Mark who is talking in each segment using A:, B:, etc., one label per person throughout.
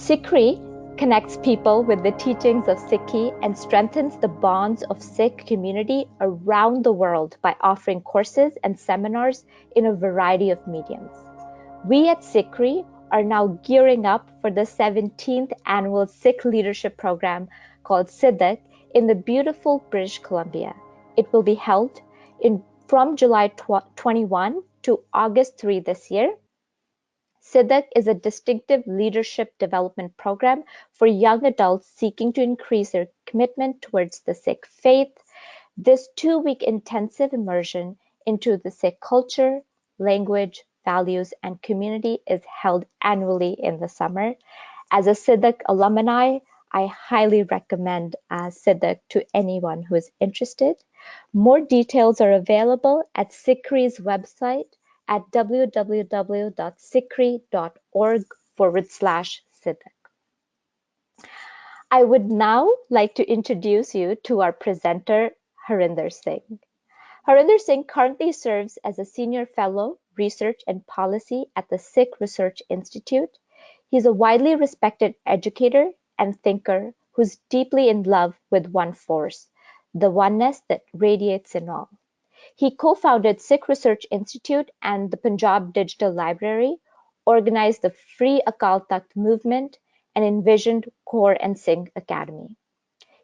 A: SikhRI connects people with the teachings of SikhI and strengthens the bonds of Sikh community around the world by offering courses and seminars in a variety of mediums. We at SikhRI are now gearing up for the 17th annual Sikh Leadership Program called SiDHK in the beautiful British Columbia. It will be held from July 21 to August 3 this year. SiDHK is a distinctive leadership development program for young adults seeking to increase their commitment towards the Sikh faith. This 2-week intensive immersion into the Sikh culture, language, values, and community is held annually in the summer. As a SiDHK alumni, I highly recommend SiDHK to anyone who is interested. More details are available at SikhRI's website at www.sikhri.org/SiDHK. I would now like to introduce you to our presenter, Harinder Singh. Harinder Singh currently serves as a Senior Fellow, Research and Policy at the Sikh Research Institute. He's a widely respected educator and thinker who's deeply in love with one force, the oneness that radiates in all. He co-founded Sikh Research Institute and the Panjab Digital Library, organized the Free Akal Takht movement, and envisioned Kaur and Singh Academy.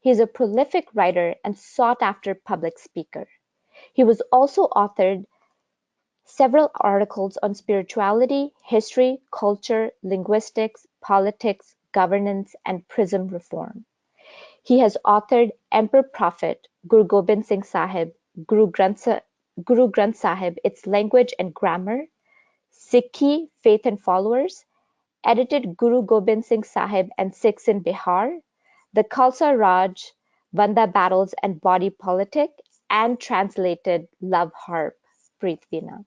A: He is a prolific writer and sought-after public speaker. He was also authored several articles on spirituality, history, culture, linguistics, politics, governance, and prison reform. He has authored Emperor Prophet, Guru Gobind Singh Sahib, Guru Granth Sahib, Its Language and Grammar, Sikhi, Faith and Followers, edited Guru Gobind Singh Sahib and Sikhs in Bihar, the Khalsa Raj, Vanda Battles and Body Politic, and translated Love Harp, Preet Veena.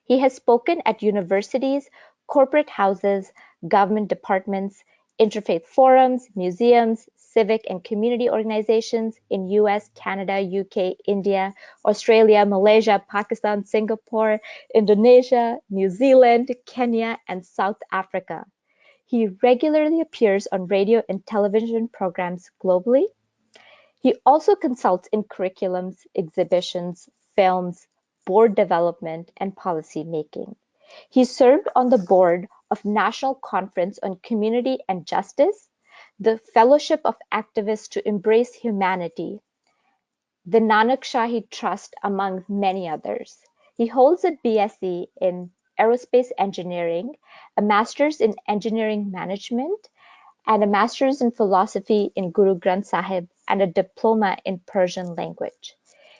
A: He has spoken at universities, corporate houses, government departments, interfaith forums, museums, civic and community organizations in US, Canada, UK, India, Australia, Malaysia, Pakistan, Singapore, Indonesia, New Zealand, Kenya, and South Africa. He regularly appears on radio and television programs globally. He also consults in curriculums, exhibitions, films, board development, and policy making. He served on the board of National Conference on Community and Justice, the Fellowship of Activists to Embrace Humanity, the Nanak Shahi Trust, among many others. He holds a BSc in Aerospace Engineering, a Master's in Engineering Management, and a Master's in Philosophy in Guru Granth Sahib, and a Diploma in Persian language.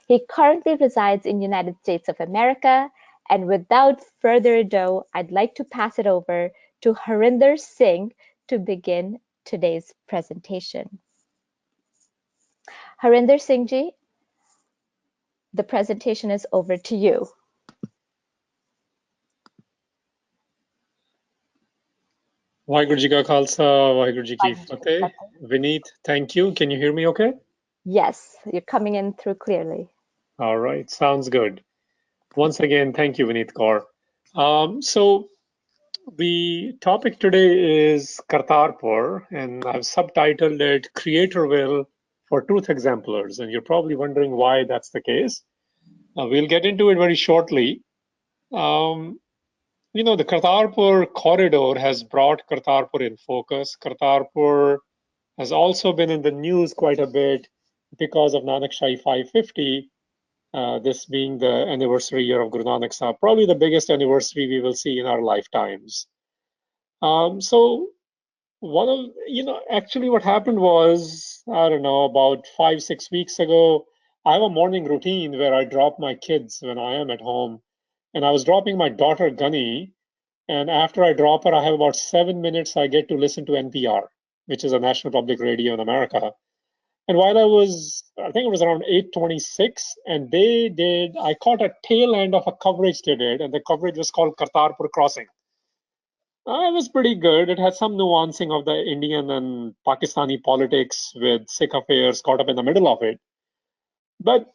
A: He currently resides in the United States of America, and without further ado, I'd like to pass it over to Harinder Singh to begin today's presentation. Harinder Singh ji, the presentation is over to you.
B: Vaheguru Ji Ka Khalsa, Vaheguru Ji Ki Fateh. Vineet, thank you. Can you hear me okay?
A: Yes, you're coming in through clearly.
B: All right, sounds good. Once again, thank you, Vineet Kaur. So the topic today is Kartarpur, and I've subtitled it Creator-Ville for Truth-Exemplars, and you're probably wondering why that's the case. We'll get into it very shortly. You know, the Kartarpur corridor has brought Kartarpur in focus. Kartarpur has also been in the news quite a bit because of Nanak Shahi 550, this being the anniversary year of Guru Nanak Sahib, probably the biggest anniversary we will see in our lifetimes. So actually what happened was, I don't know, about 5-6 weeks ago, I have a morning routine where I drop my kids when I am at home. And I was dropping my daughter Gunny, and after I drop her, I have about 7 minutes I get to listen to NPR, which is a national public radio in America. And while I think it was around 8:26, and I caught a tail end of a coverage they did, and the coverage was called Kartarpur Crossing. It was pretty good. It had some nuancing of the Indian and Pakistani politics with Sikh affairs caught up in the middle of it. But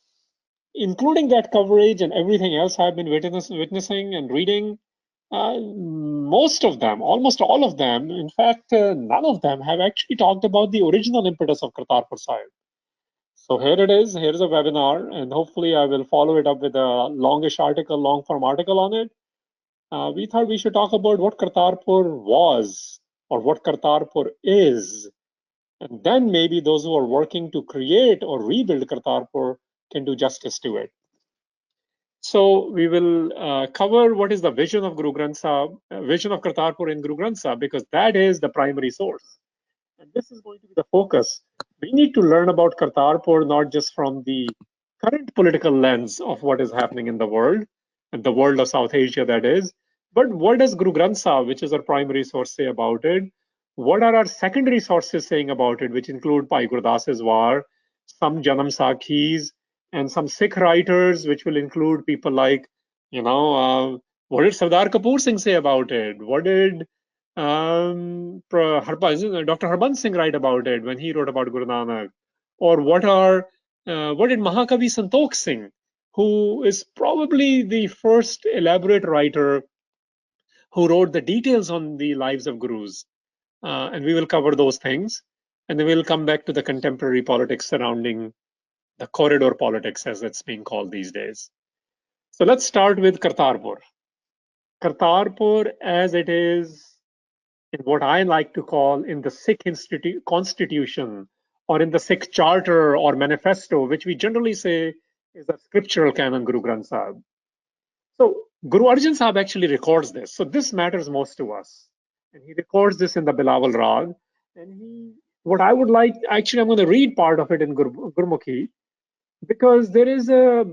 B: including that coverage and everything else I've been witnessing and reading, most of them, almost all of them, in fact, none of them have actually talked about the original impetus of Kartarpur Sahib. So here it is. Here's a webinar, and hopefully I will follow it up with a longish article, long-form article on it. We thought we should talk about what Kartarpur was or what Kartarpur is. And then maybe those who are working to create or rebuild Kartarpur can do justice to it. So we will cover what is the vision of Guru Granth Sahib, vision of Kartarpur in Guru Granth Sahib, because that is the primary source. And this is going to be the focus. We need to learn about Kartarpur not just from the current political lens of what is happening in the world, and the world of South Asia that is, but what does Guru Granth Sahib, which is our primary source, say about it? What are our secondary sources saying about it, which include Bhai Gurdas's Vars, some Janam Sakhis, and some Sikh writers, which will include people like, what did Sardar Kapoor Singh say about it? What did Dr. Harinder Singh write about it when he wrote about Guru Nanak? Or what did Mahakavi Santokh Singh, who is probably the first elaborate writer who wrote the details on the lives of gurus? And we will cover those things. And then we'll come back to the contemporary politics surrounding the corridor politics, as it's being called these days. So let's start with Kartarpur. Kartarpur, as it is in what I like to call in the Sikh constitution or in the Sikh charter or manifesto, which we generally say is a scriptural canon, Guru Granth Sahib. So Guru Arjan Sahib actually records this. So this matters most to us. And he records this in the Bilawal Rag. And what I would like, actually, I'm going to read part of it in Gurmukhi, because there's a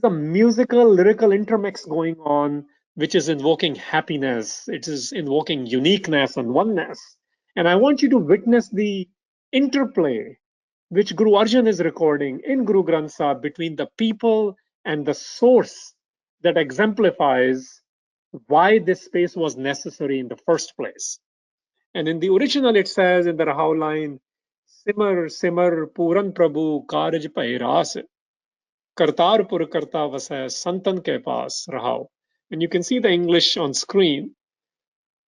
B: musical, lyrical intermix going on, which is invoking happiness. It is invoking uniqueness and oneness. And I want you to witness the interplay which Guru Arjan is recording in Guru Granth Sahib between the people and the source that exemplifies why this space was necessary in the first place. And in the original, it says in the Rahau line, Simar, Simar, Puran Prabhu, Karaj Pairas, Kartarpur Karta Vasai, Santan ke paas, Rahau. And you can see the English on screen.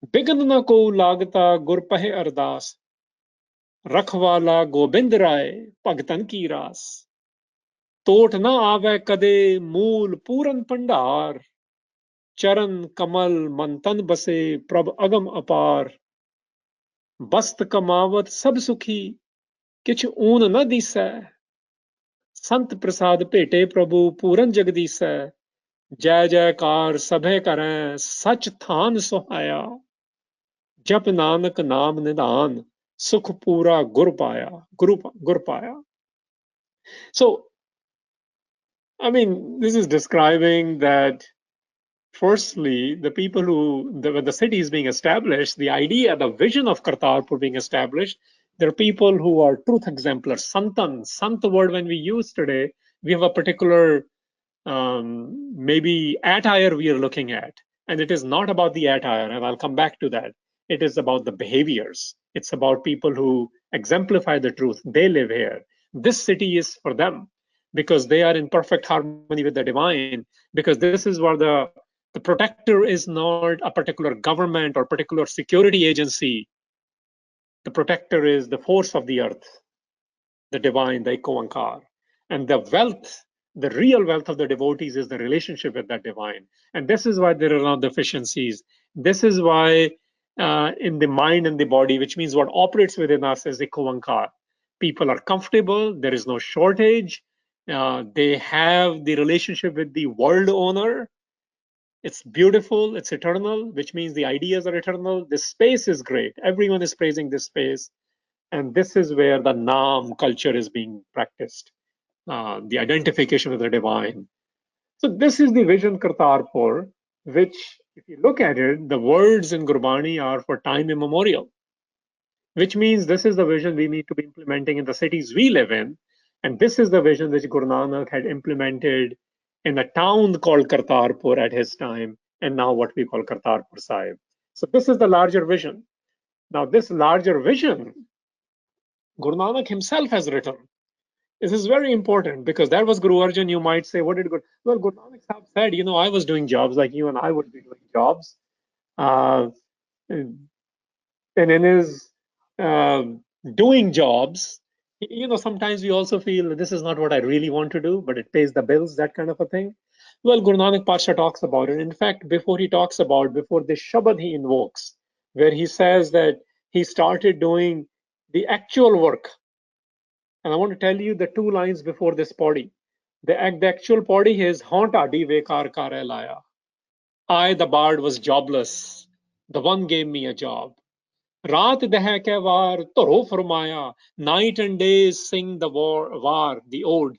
B: Bigan na ko lagta gurpahe ardas, Rakhwala Gobind Rai, Bhagtan ki ras. Tot na ave kade mool Puran Pandar, Charan Kamal Mantan base Prab Agam Apar. Bast Kamawat Sab Sukhi, Kich Un na disa. Sant Prasad Pete Prabhu Puran Jagdisa. जय जयकार सभे करें सच थान सुहाया जप नानक नाम निदान सुख पूरा गुर पाया. So I mean, this is describing that firstly, the people when the city is being established, the idea, the vision of Kartarpur being established, there are people who are truth exemplars. Sant word when we use today, we have a particular maybe attire we are looking at. And it is not about the attire, and I'll come back to that. It is about the behaviors. It's about people who exemplify the truth. They live here. This city is for them because they are in perfect harmony with the divine, because this is where the protector is not a particular government or particular security agency. The protector is the force of the earth, the divine, the Eko-Ankar. And the wealth, the real wealth of the devotees is the relationship with that divine. And this is why there are no deficiencies. This is why in the mind and the body, which means what operates within us is Eko-Ankar. People are comfortable. There is no shortage. They have the relationship with the world owner. It's beautiful. It's eternal, which means the ideas are eternal. The space is great. Everyone is praising this space. And this is where the Naam culture is being practiced. The identification with the divine. So this is the vision Kartarpur, which, if you look at it, the words in Gurbani are for time immemorial, which means this is the vision we need to be implementing in the cities we live in. And this is the vision which Guru Nanak had implemented in a town called Kartarpur at his time, and now what we call Kartarpur Sahib. So this is the larger vision. Now this larger vision, Guru Nanak himself has written. This is very important because that was Guru Arjan. You might say, what did Guru Nanak Sahib said? I was doing jobs like you and I would be doing jobs. Uh, and in his uh, doing jobs, sometimes we also feel this is not what I really want to do, but it pays the bills, that kind of a thing. Well, Guru Nanak Pasha talks about it. In fact, before this Shabad he invokes, where he says that he started doing the actual work. And I want to tell you the two lines before this body. The actual body is Haunta di Vekar Kare Laya. I, the bard, was jobless. The one gave me a job. Raat deh ke var toro farmaya. Night and days sing the var, the ode.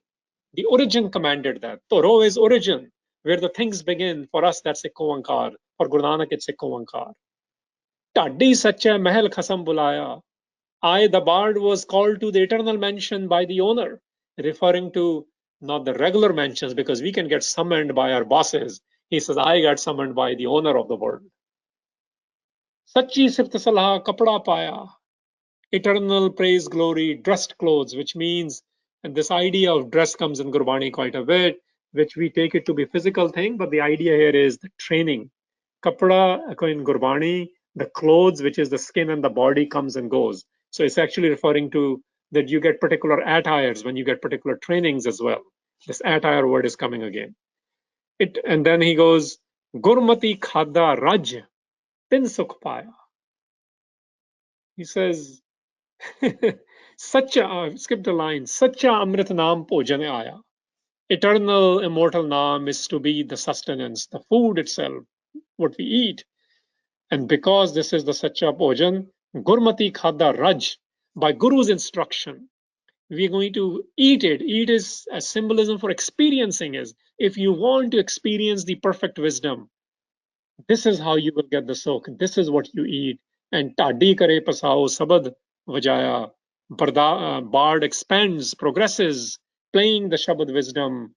B: The origin commanded that. Toro is origin, where the things begin. For us, that's Ikko Onkar. For Guru Nanak, it's Ikko Onkar. Taddi sacha mahal khasam bulaya. I, the bard, was called to the eternal mansion by the owner, referring to not the regular mansions, because we can get summoned by our bosses. He says, I got summoned by the owner of the world. Sachi sift salah kapda paya. Eternal praise, glory, dressed clothes, which means, and this idea of dress comes in Gurbani quite a bit, which we take it to be a physical thing, but the idea here is the training. Kapda in Gurbani, the clothes, which is the skin and the body, comes and goes. So it's actually referring to that you get particular attires when you get particular trainings as well. This attire word is coming again. And then he goes, Gurmati khada raj tin sukh paya. He says, Sacha, skipped a line, Sacha Amrit Naam Pojane Aya. Eternal, immortal Naam is to be the sustenance, the food itself, what we eat. And because this is the Sacha Bhojan, Gurmati Khada Raj, by Guru's instruction, we're going to eat it. Eat is a symbolism for experiencing is. If you want to experience the perfect wisdom, this is how you will get the soak. This is what you eat. And Tadi Kare Pasao Sabad Vajaya. Bard expands, progresses, playing the Shabad wisdom.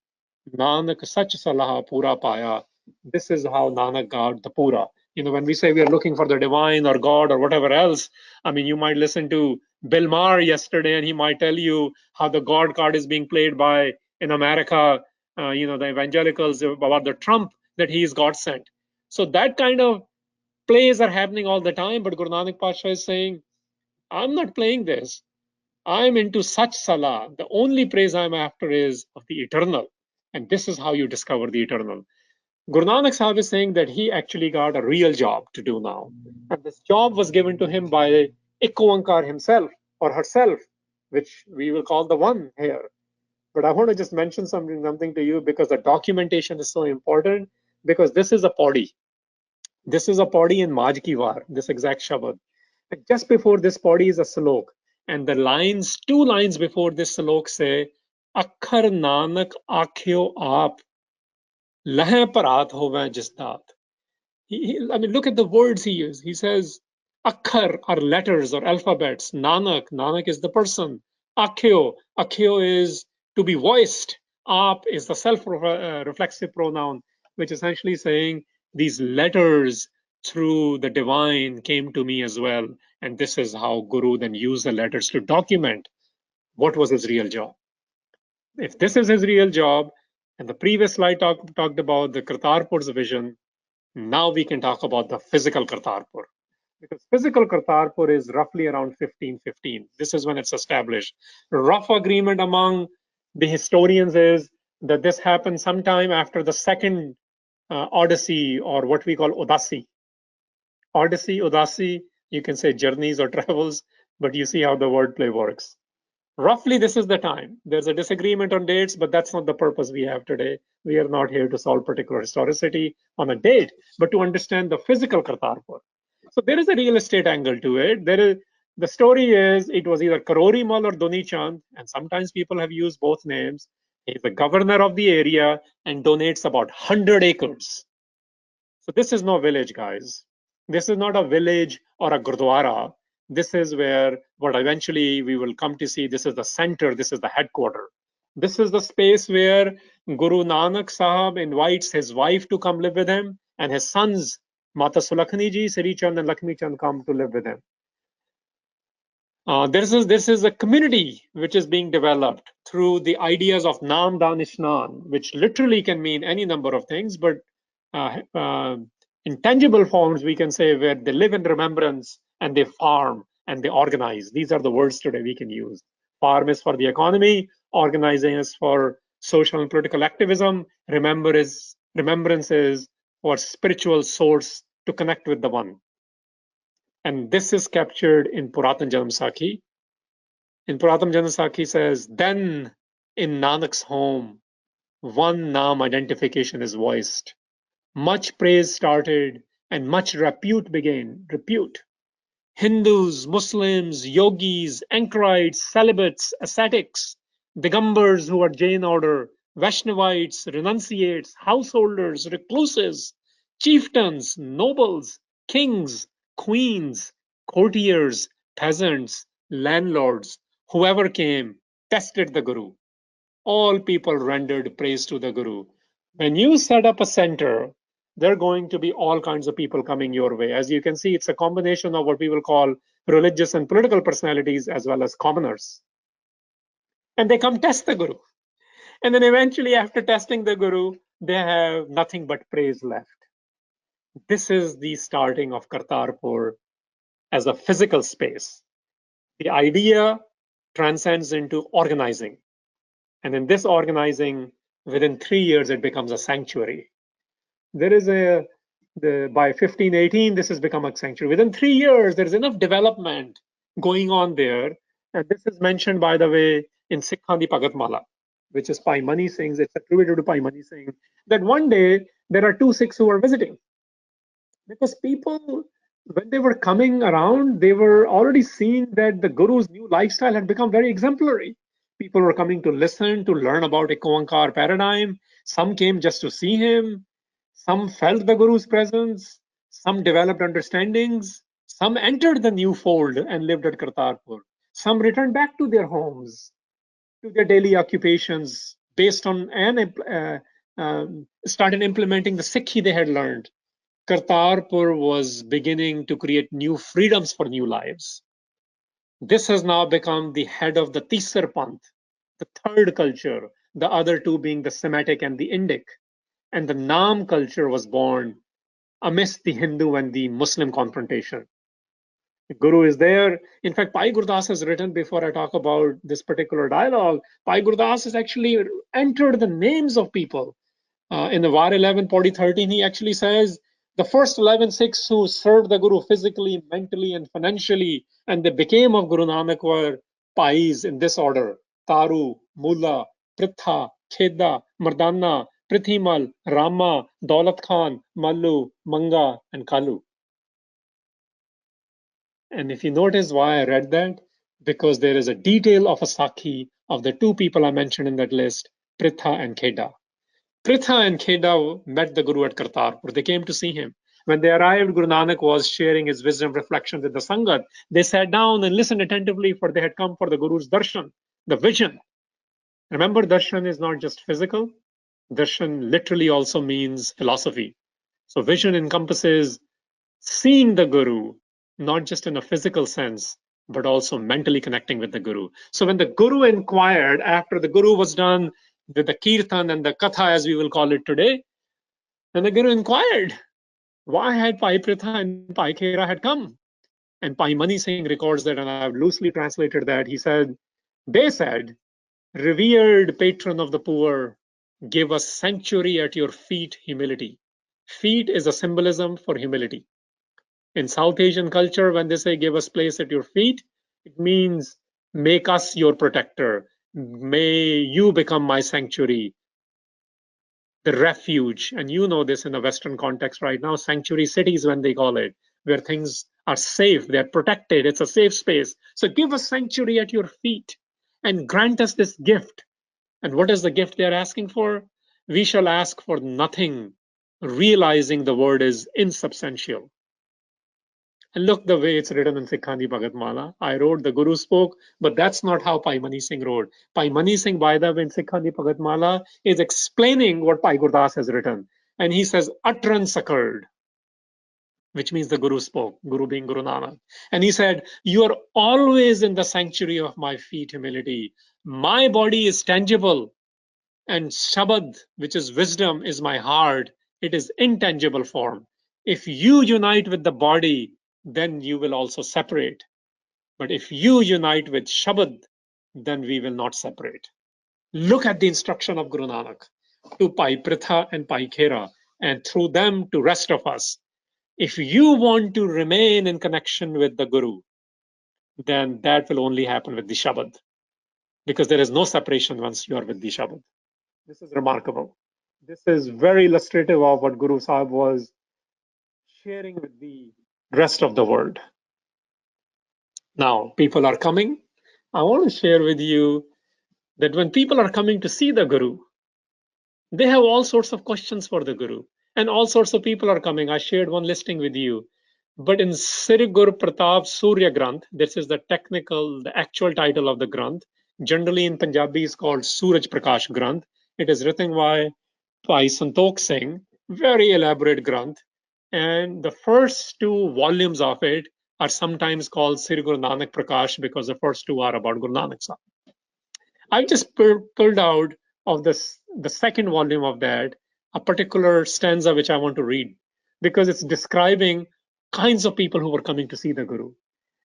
B: Nanak Sach Salah Pura Paya. This is how Nanak got the Pura. When we say we are looking for the divine or God or whatever else, I mean, you might listen to Bill Maher yesterday and he might tell you how the God card is being played by, in America, the evangelicals about the Trump that he is God sent. So that kind of plays are happening all the time. But Guru Nanak Pasha is saying, I'm not playing this. I'm into such salah. The only praise I'm after is of the eternal. And this is how you discover the eternal. Guru Nanak Sahib is saying that he actually got a real job to do now. And this job was given to him by Ikko Onkar himself or herself, which we will call the one here. But I want to just mention something to you because the documentation is so important, because this is a padi. This is a padi in Maj Ki War, this exact Shabad. And just before this padi is a salok. And the lines, two lines before this salok say, Akhar Nanak Akhyo Aap, Lahe Parat Hove Jistat. I mean, look at the words he uses. He says, Akhar are letters or alphabets. Nanak is the person. Akhyo is to be voiced. Aap is the self-reflexive pronoun, which is essentially saying these letters through the divine came to me as well. And this is how Guru then used the letters to document what was his real job. If this is his real job, and the previous slide talked about the Kartarpur's vision, now we can talk about the physical Kartarpur. Because physical Kartarpur is roughly around 1515. This is when it's established. Rough agreement among the historians is that this happened sometime after the second Odyssey, or what we call Udasi. Udasi, you can say journeys or travels, but you see how the wordplay works. Roughly, this is the time. There's a disagreement on dates, but that's not the purpose we have today. We are not here to solve particular historicity on a date, but to understand the physical Kartarpur. So there is a real estate angle to it. The story is it was either Karori Mal or Doni Chand, and sometimes people have used both names. He's the governor of the area and donates about 100 acres. So this is no village, guys. This is not a village or a Gurdwara. This is where what eventually we will come to see, this is the center, this is the headquarter. This is the space where Guru Nanak Sahib invites his wife to come live with him, and his sons, Mata Sulakhani ji, Sri Chand and Lakshmi Chand, come to live with him. This is a community which is being developed through the ideas of Naam Danishnan, which literally can mean any number of things, but In tangible forms, we can say where they live in remembrance and they farm and they organize. These are the words today we can use. Farm is for the economy, organizing is for social and political activism, remembrance is for spiritual source to connect with the one. And this is captured in Puratan Janamsakhi. In Puratan Janamsakhi says, then in Nanak's home, one Naam identification is voiced. Much praise started and much repute began. Repute. Hindus, Muslims, yogis, anchorites, celibates, ascetics, Digambars who are Jain order, Vaishnavites, renunciates, householders, recluses, chieftains, nobles, kings, queens, courtiers, peasants, landlords, whoever came, tested the Guru. All people rendered praise to the Guru. When you set up a center, there are going to be all kinds of people coming your way. As you can see, it's a combination of what we will call religious and political personalities as well as commoners. And they come test the Guru. And then eventually, after testing the Guru, they have nothing but praise left. This is the starting of Kartarpur as a physical space. The idea transcends into organizing. And in this organizing, within 3 years, it becomes a sanctuary. There is by 1518, this has become a sanctuary. Within 3 years, there is enough development going on there. And this is mentioned, by the way, in SikhRI Pagatmala, which is Bhai Mani Singh's. It's attributed to Bhai Mani Singh, that one day there are 2 Sikhs who are visiting. Because people, when they were coming around, they were already seeing that the Guru's new lifestyle had become very exemplary. People were coming to listen, to learn about Ekankar paradigm. Some came just to see him. Some felt the Guru's presence. Some developed understandings. Some entered the new fold and lived at Kartarpur. Some returned back to their homes, to their daily occupations, based on and started implementing the SikhRI they had learned. Kartarpur was beginning to create new freedoms for new lives. This has now become the head of the Tisar Panth, the third culture, the other two being the Semitic and the Indic. And the Naam culture was born amidst the Hindu and the Muslim confrontation. The Guru is there. In fact, Bhai Gurdas has written, before I talk about this particular dialogue, Bhai Gurdas has actually entered the names of people. In the Var 11, Podi 13, he actually says, the first 11 Sikhs who served the Guru physically, mentally, and financially, and they became of Guru Nanak were Bhais in this order: Taru, Mulla, Pritha, Kheda, Mardana, Prithimal, Rama, Daulat Khan, Mallu, Manga, and Kalu. And if you notice why I read that, because there is a detail of a Sakhi of the 2 people I mentioned in that list, Pritha and Kheda. Pritha and Kheda met the Guru at Kartarpur. They came to see him. When they arrived, Guru Nanak was sharing his wisdom reflections with the Sangat. They sat down and listened attentively, for they had come for the Guru's darshan, the vision. Remember, darshan is not just physical. Darshan literally also means philosophy. So vision encompasses seeing the Guru, not just in a physical sense, but also mentally connecting with the Guru. So when the Guru inquired, after the Guru was done with the Kirtan and the Katha, as we will call it today, then the Guru inquired, why had Bhai Pritha and Bhai Khera had come? And Bhai Mani Singh records that, and I've loosely translated that. He said, they said, revered patron of the poor, give us sanctuary at your feet, humility. Feet is a symbolism for humility. In South Asian culture, when they say give us place at your feet, it means make us your protector. May you become my sanctuary, the refuge. And you know this in a Western context right now, sanctuary cities, when they call it, where things are safe, they're protected, it's a safe space. So give us sanctuary at your feet and grant us this gift. And what is the gift they're asking for? We shall ask for nothing, realizing the word is insubstantial. And look the way it's written in SikhRI Bhagatmala. I wrote, the Guru spoke, but that's not how Bhai Mani Singh wrote. Bhai Mani Singh, by the way, in SikhRI Bhagatmala, is explaining what Bhai Gurdas has written. And he says, utterance occurred, which means the Guru spoke, Guru being Guru Nanak. And he said, you are always in the sanctuary of my feet, humility. My body is tangible, and Shabad, which is wisdom, is my heart. It is intangible form. If you unite with the body, then you will also separate. But if you unite with Shabad, then we will not separate. Look at the instruction of Guru Nanak to Bhai Pritha and Bhai Khera, and through them to rest of us. If you want to remain in connection with the Guru, then that will only happen with the Shabad, because there is no separation once you are with the Shabad. This is remarkable. This is very illustrative of what Guru Sahib was sharing with the rest of the world. Now, people are coming. I want to share with you that when people are coming to see the Guru, they have all sorts of questions for the Guru, and all sorts of people are coming. I shared one listing with you. But in Sri Gur Pratap Surya Granth, this is the actual title of the Granth. Generally in Punjabi is called Suraj Prakash Granth. It is written by Bhai Santokh Singh, very elaborate Granth. And the first two volumes of it are sometimes called Sri Guru Nanak Prakash because the first two are about Guru Nanak Sahib. I just pulled out of the second volume of that a particular stanza which I want to read because it's describing kinds of people who were coming to see the Guru.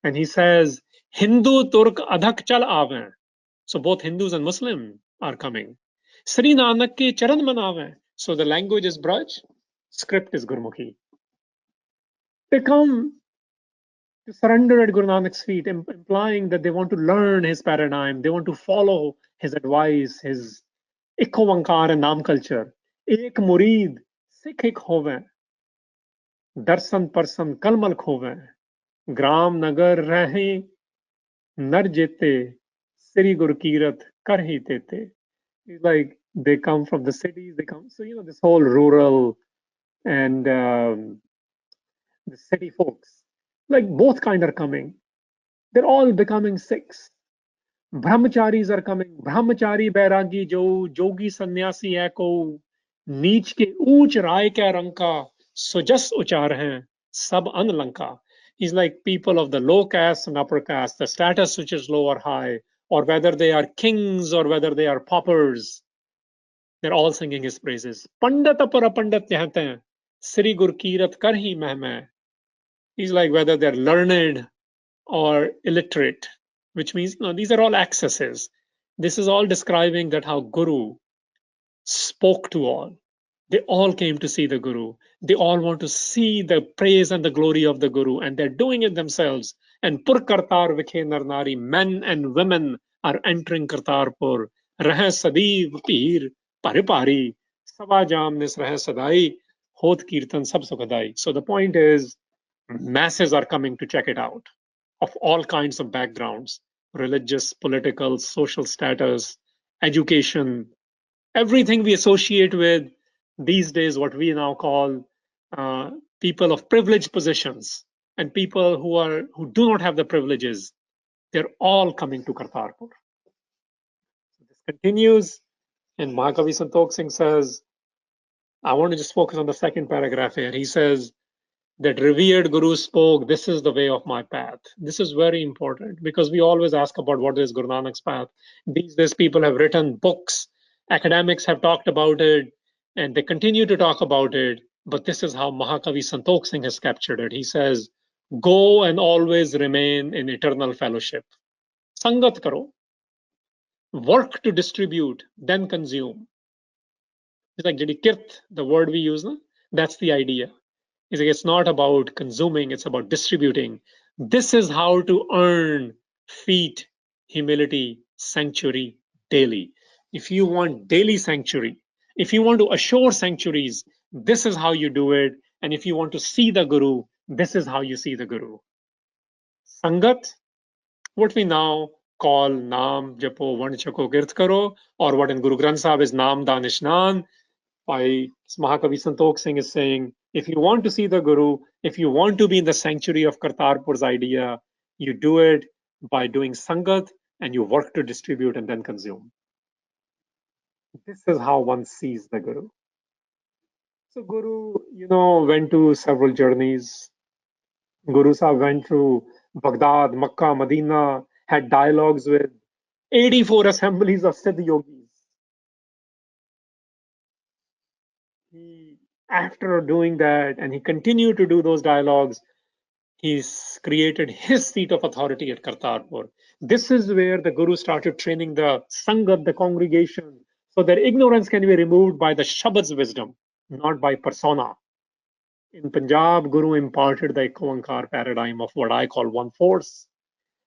B: And he says, Hindu Turk adhak chal aavein. So both Hindus and Muslim are coming. Sri Nanak ke charan manavein. So the language is Braj, script is Gurmukhi. They come to surrender at Guru Nanak's feet, implying that they want to learn his paradigm, they want to follow his advice, his Ikho Vankar and Nam culture. Ek murid, Sikh ek hovein, Darsan Parsan Kalmal khovein, Gram Nagar rahe, Nar jete, Sri Guru Kirat karhi tete. It's like they come from the cities, they come, so this whole rural and the city folks, like both kind are coming. They're all becoming Sikhs. Brahmacharis are coming. Brahmachari Bairagi Jo, Jogi Sannyasi Eko, नीच के ऊंच राय क्या रंका सुजस उचार हैं सब अनलंका. He's like people of the low caste and upper caste, the status which is low or high, or whether they are kings or whether they are paupers, they're all singing his praises. Pandit apar apandit कहते हैं, Sri Gur Kirat kar hi meh. He's like whether they're learned or illiterate, which means these are all accesses. This is all describing that how Guru spoke to all. They all came to see the Guru. They all want to see the praise and the glory of the Guru, and they're doing it themselves. And Pur Kartar Vikhe Narnari, men and women are entering Kartarpur. Rahe Sadiv Pir Paripari, Savajam Nis Rahe Sadai, Hot Kirtan Sab Sukadai. So the point is, masses are coming to check it out, of all kinds of backgrounds, religious, political, social status, education, everything we associate with these days what we now call people of privileged positions and people who do not have the privileges. They're all coming to Kartarpur. This continues, and Mahakavi Santokh Singh says, I want to just focus on the second paragraph here. He says that revered Guru spoke, this is the way of my path. This is very important because we always ask about what is Guru Nanak's path. These days people have written books, academics have talked about it, and they continue to talk about it. But this is how Mahakavi Santokh Singh has captured it. He says, go and always remain in eternal fellowship. Sangat karo. Work to distribute, then consume. It's like Kirt, the word we use, no? That's the idea. It's not about consuming, it's about distributing. This is how to earn feet, humility, sanctuary daily. If you want daily sanctuary, if you want to assure sanctuaries, this is how you do it. And if you want to see the Guru, this is how you see the Guru. Sangat, what we now call Naam, Japo, Vanchako, Kirt Karo, or what in Guru Granth Sahib is Naam, Danishnan. By Mahakavi Santokh Singh is saying, if you want to see the Guru, if you want to be in the sanctuary of Kartarpur's idea, you do it by doing Sangat and you work to distribute and then consume. This is how one sees the Guru. So Guru, went to several journeys. Guru Sahib went to Baghdad, Makkah, Medina, had dialogues with 84 assemblies of Siddh yogis. He after doing that, and he continued to do those dialogues, he's created his seat of authority at Kartarpur. This is where the Guru started training the Sangat, the congregation, so that ignorance can be removed by the Shabad's wisdom, not by persona. In Punjab, Guru imparted the Eko paradigm of what I call one force.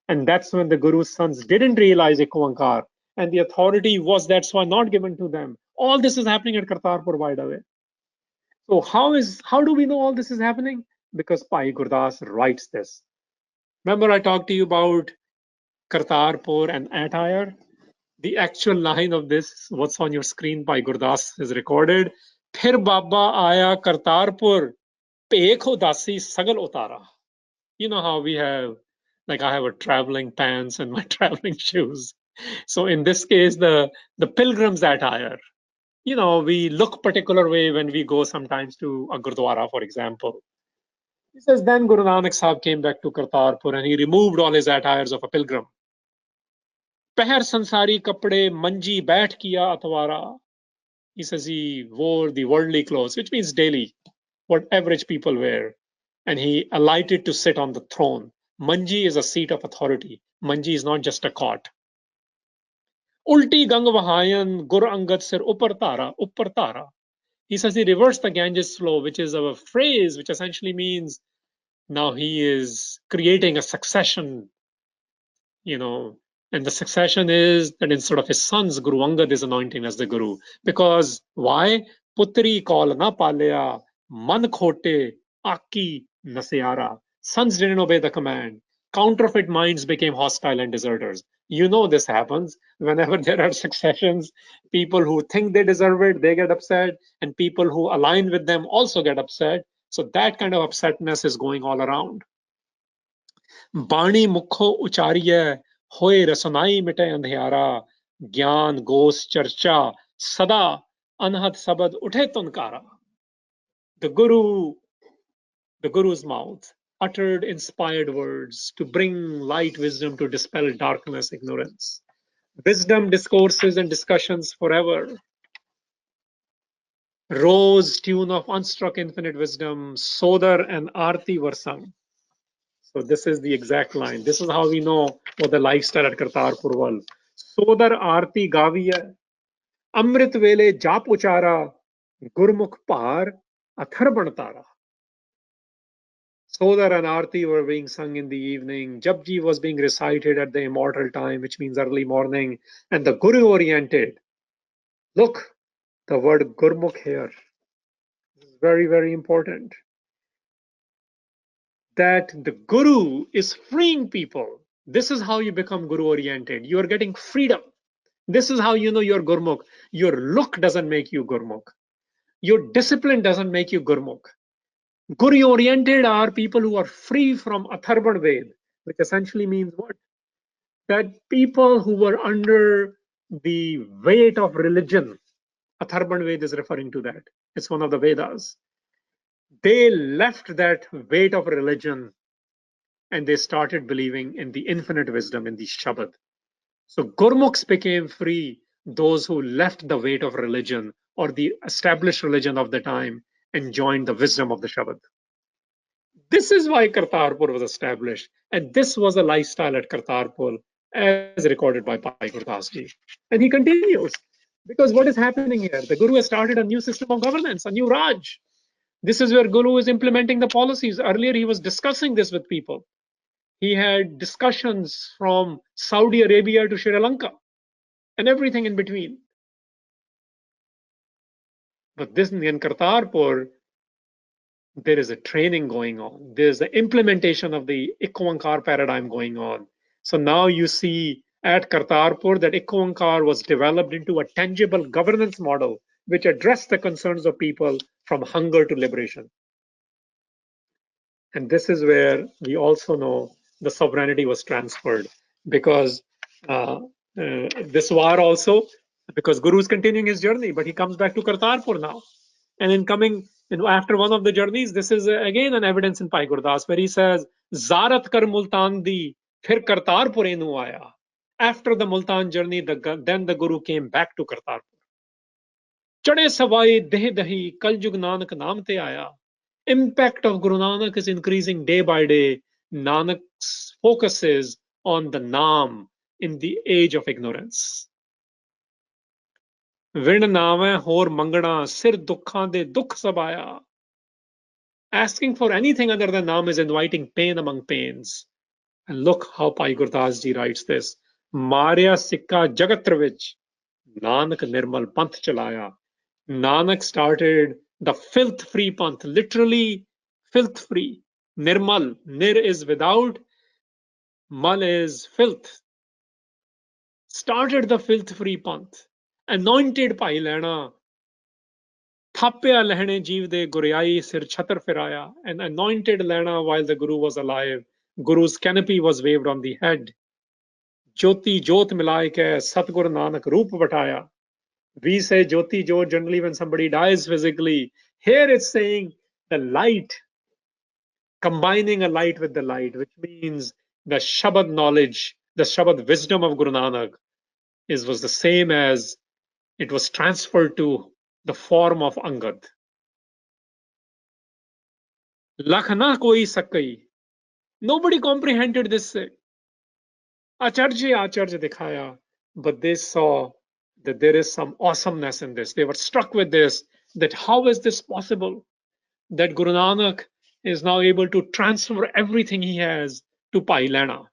B: And that's when the Guru's sons didn't realize Eko and the authority was that's why not given to them. All this is happening at Kartarpur, by the way. So how do we know all this is happening? Because Bhai Gurdas writes this. Remember I talked to you about Kartarpur and attire? The actual line of this, what's on your screen by Gurdas is recorded. Phir Baba Aya Kartarpur, Pekho Dasi Sagal Utara. You know how we have, like I have a traveling pants and my traveling shoes. So in this case, the pilgrim's attire. You know, we look particular way when we go sometimes to a Gurdwara, for example. He says, then Guru Nanak Sahib came back to Kartarpur and he removed all his attires of a pilgrim. Pehar sansari kapde manji baith kiya atwara. He says he wore the worldly clothes, which means daily, what average people wear. And he alighted to sit on the throne. Manji is a seat of authority. Manji is not just a cot. Ulti gang vahayan gur angat sir upar tara. He says he reversed the Ganges flow, which is a phrase which essentially means now he is creating a succession, you know, and the succession is that instead of his sons, Guru Angad is anointing as the Guru. Because why? Putri kal na palya, man khote, aki nasyara. Sons didn't obey the command. Counterfeit minds became hostile and deserters. You know this happens whenever there are successions. People who think they deserve it, they get upset, and people who align with them also get upset. So that kind of upsetness is going all around. बाणी मुखो उचारिय होए रसनाई मिटे अंधियारा ज्ञान गोस चर्चा सदा अनहद सबद उठे तुनकारा. The Guru's mouth uttered inspired words to bring light wisdom to dispel darkness, ignorance. Wisdom discourses and discussions forever. Rose tune of unstruck infinite wisdom, Sodar and Arti were sung. So this is the exact line. This is how we know what the lifestyle at Kartarpur was. Sodar Arti Gaviya, Amrit Vele Jap Uchara, Gurmukh Par, Atharban Tara. Sodar and Arti were being sung in the evening. Japji was being recited at the immortal time, which means early morning. And the Guru oriented. Look, the word Gurmukh here is very, very important. That the Guru is freeing people. This is how you become Guru oriented. You are getting freedom. This is how you know you're Gurmukh. Your look doesn't make you Gurmukh. Your discipline doesn't make you Gurmukh. Guru oriented are people who are free from Atharvan Ved, which essentially means what? That people who were under the weight of religion, Atharvan Ved is referring to that. It's one of the Vedas. They left that weight of religion and they started believing in the infinite wisdom in the Shabad. So Gurmukhs became free, those who left the weight of religion or the established religion of the time and joined the wisdom of the Shabad. This is why Kartarpur was established, and this was a lifestyle at Kartarpur as recorded by Bhai Gurdas ji. And he continues, because what is happening here? The Guru has started a new system of governance, a new Raj. This is where Guru is implementing the policies. Earlier he was discussing this with people. He had discussions from Saudi Arabia to Sri Lanka and everything in between. But this in Kartarpur, there is a training going on. There's the implementation of the Eko paradigm going on. So now you see at Kartarpur that Eko was developed into a tangible governance model which addressed the concerns of people from hunger to liberation. And this is where we also know the sovereignty was transferred because this war also, because Guru is continuing his journey, but he comes back to Kartarpur now. And in coming, after one of the journeys, this is again an evidence in Bhai Gurdas where he says, Zarat kar Multan di, phir Kartarpur enu aaya. After the Multan journey, then the Guru came back to Kartarpur. Chade Savai Deh Dahi Kaljug Nanak Naam Te Aya. Impact of Guru Nanak is increasing day by day. Nanak's focus is on the Naam in the age of ignorance. Vind Naame Hor Mangana Sir Dukhan De Dukh Sabaya. Asking for anything other than Naam is inviting pain among pains. And look how Bhai Gurdas ji writes this. Marya Sikha Jagatra vich Nanak Nirmal Panth Chalaya. Nanak started the filth-free panth, literally filth-free. Nirmal, nir is without, mal is filth. Started the filth-free panth. Anointed Bhai Lehna, thapya lehne jeev de guriyai sir chhatar firaya. And anointed Lehna while the Guru was alive. Guru's canopy was waved on the head. Jyoti Jyot milai ke Satgur Nanak roop bataya. We say Jyoti Jyot generally when somebody dies physically. Here it's saying the light, combining a light with the light, which means the Shabad knowledge, the Shabad wisdom of Guru Nanak was the same as it was transferred to the form of Angad. Lakhna koi sakai. Nobody comprehended this. Acharya dikhaya. But they saw that there is some awesomeness in this. They were struck with this, that how is this possible? That Guru Nanak is now able to transfer everything he has to Bhai Lehna.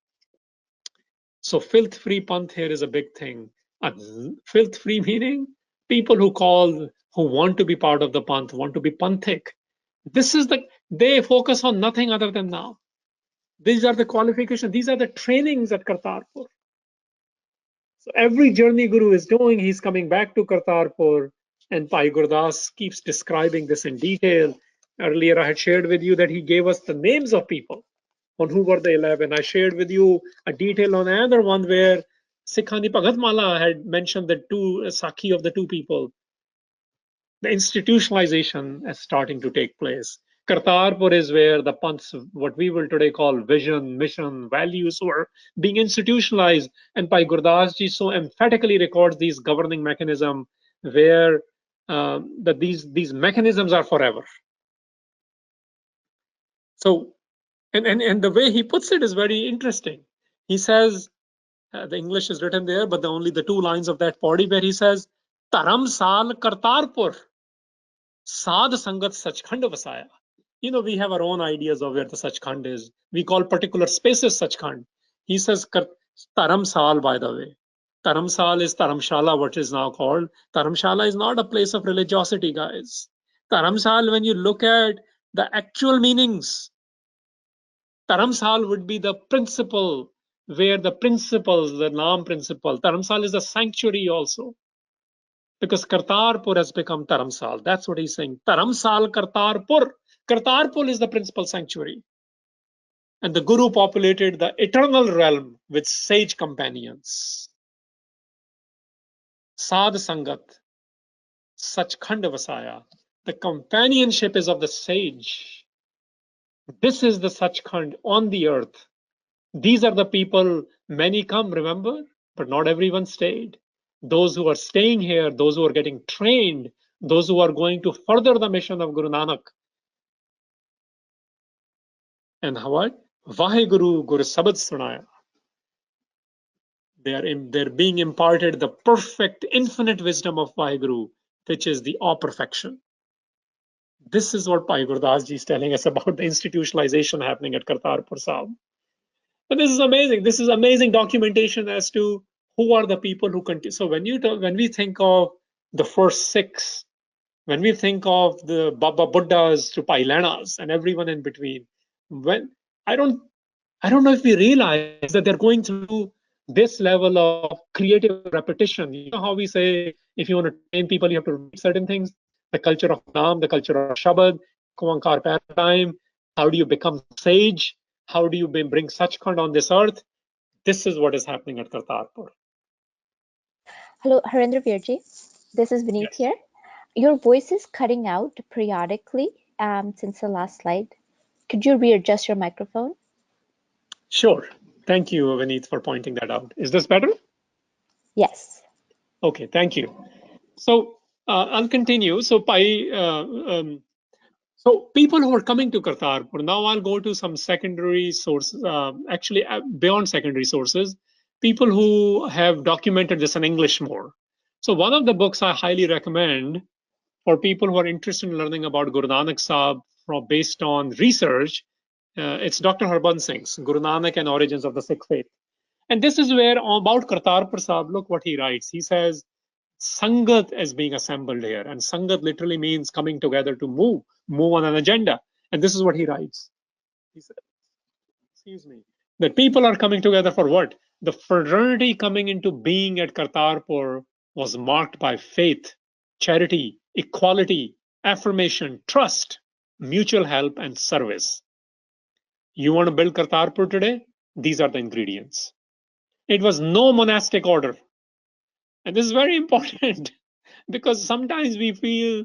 B: So filth-free panth here is a big thing. Filth-free meaning people who want to be part of the panth, want to be panthic. They focus on nothing other than now. These are the qualifications. These are the trainings at Kartarpur. So every journey Guru is doing, he's coming back to Kartarpur, and Bhai Gurdas keeps describing this in detail. Earlier, I had shared with you that he gave us the names of people on who were the 11. I shared with you a detail on another one where Sikhani Bhagatmala had mentioned the two Sakhi of the two people. The institutionalization is starting to take place. Kartarpur is where the Panths, what we will today call vision, mission, values, were being institutionalized. And Bhai Gurdas ji so emphatically records these governing mechanisms where that these mechanisms are forever. So, and the way he puts it is very interesting. He says, the English is written there, but only the two lines of that body where he says, Taram Sal Kartarpur. Sad Sangat Sachkhand Vasaya. We have our own ideas of where the Sachkhand is. We call particular spaces Sachkhand. He says Taramsal, by the way. Taramsal is Taramshala, what is now called. Taramshala is not a place of religiosity, guys. Taramsal, when you look at the actual meanings, Taramsal would be the principle, where the principles, the Naam principle. Taramsal is a sanctuary also. Because Kartarpur has become Taramsal. That's what he's saying. Taramsal Kartarpur. Kartarpur is the principal sanctuary. And the Guru populated the eternal realm with sage companions. Sad Sangat, Sachkhand Vasaya. The companionship is of the sage. This is the Sachkhand on the earth. These are the people, many come, remember, but not everyone stayed. Those who are staying here, those who are getting trained, those who are going to further the mission of Guru Nanak. And what? Vaheguru Guru Sabad Sunaya. They're being imparted the perfect, infinite wisdom of Vaheguru, which is the all perfection. This is what Bhai Gurdas ji is telling us about the institutionalization happening at Kartarpur Sahib. And this is amazing. This is amazing documentation as to who are the people who continue. So when we think of the first Sikhs, when we think of the Baba Buddhas to Bhai Lehnas and everyone in between, I don't know if we realize that they're going through this level of creative repetition. You know how we say if you want to train people, you have to repeat certain things. The culture of Naam, the culture of Shabad, Kuankar paradigm. How do you become sage? How do you bring Sachkhand on this earth? This is what is happening at Kartarpur.
A: Hello, Harinder Virji. This is Vineet here. Your voice is cutting out periodically since the last slide. Could you readjust your microphone?
B: Sure. Thank you, Vineet, for pointing that out. Is this better?
A: Yes.
B: Okay, thank you. So I'll continue. So people who are coming to Kartarpur, now I'll go to some secondary sources, actually beyond secondary sources, people who have documented this in English more. So one of the books I highly recommend for people who are interested in learning about Guru Nanak Sahib based on research, it's Dr. Harinder Singh's Guru Nanak and Origins of the Sikh Faith. And this is where about Kartarpur Sahib, look what he writes. He says, Sangat is being assembled here. And Sangat literally means coming together to move on an agenda. And this is what he writes. He said, excuse me, that people are coming together for what? The fraternity coming into being at Kartarpur was marked by faith, charity, equality, affirmation, trust, mutual help, and service. You want to build Kartarpur today? These are the ingredients. It was no monastic order. And this is very important because sometimes we feel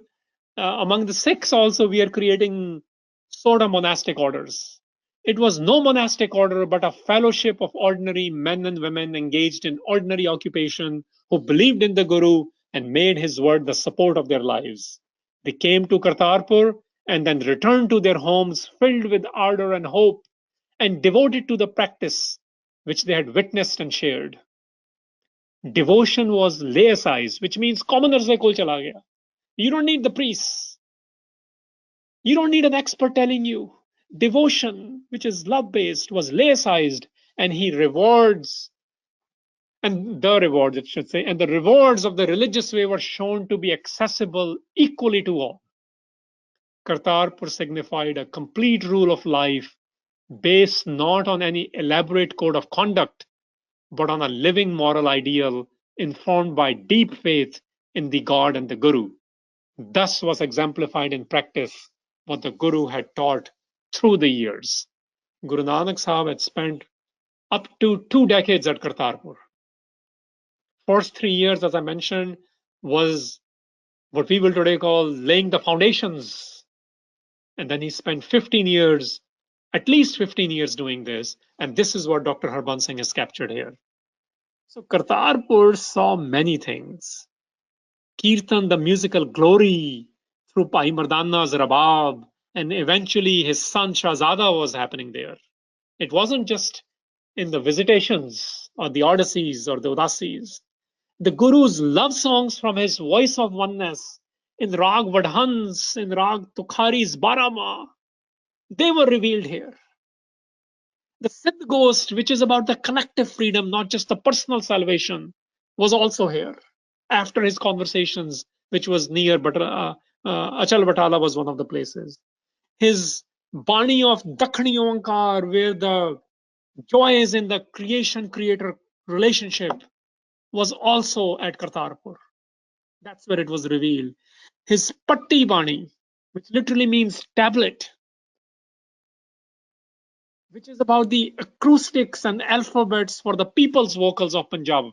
B: among the Sikhs also we are creating sort of monastic orders. It was no monastic order, but a fellowship of ordinary men and women engaged in ordinary occupation who believed in the Guru and made his word the support of their lives. They came to Kartarpur and then returned to their homes filled with ardor and hope and devoted to the practice which they had witnessed and shared. Devotion was laicized, which means commoner se kol chala gaya. You don't need the priests. You don't need an expert telling you. Devotion, which is love based, was laicized, and he rewards, and the rewards, it should say, and the rewards of the religious way were shown to be accessible equally to all. Kartarpur signified a complete rule of life based not on any elaborate code of conduct, but on a living moral ideal informed by deep faith in the God and the Guru. Thus was exemplified in practice what the Guru had taught through the years. Guru Nanak Sahib had spent up to 2 decades at Kartarpur. First 3 years, as I mentioned, was what we will today call laying the foundations. And then he spent 15 years, at least 15 years doing this. And this is what Dr. Harinder Singh has captured here. So Kartarpur saw many things. Kirtan, the musical glory through Bhai Mardana's Rabab, and eventually his son Shahzada was happening there. It wasn't just in the visitations or the odysseys or the udasis. The Guru's love songs from his voice of oneness in Rag Vadhans, in Rag Tukhari's Barama, they were revealed here. The Siddh Ghost, which is about the collective freedom, not just the personal salvation, was also here after his conversations, which was near Achal Batala was one of the places. His Bani of Dakhani Onkar, where the joy is in the creation-creator relationship, was also at Kartarpur. That's where it was revealed. His Patti Bani, which literally means tablet, which is about the acoustics and alphabets for the people's vocals of Punjab.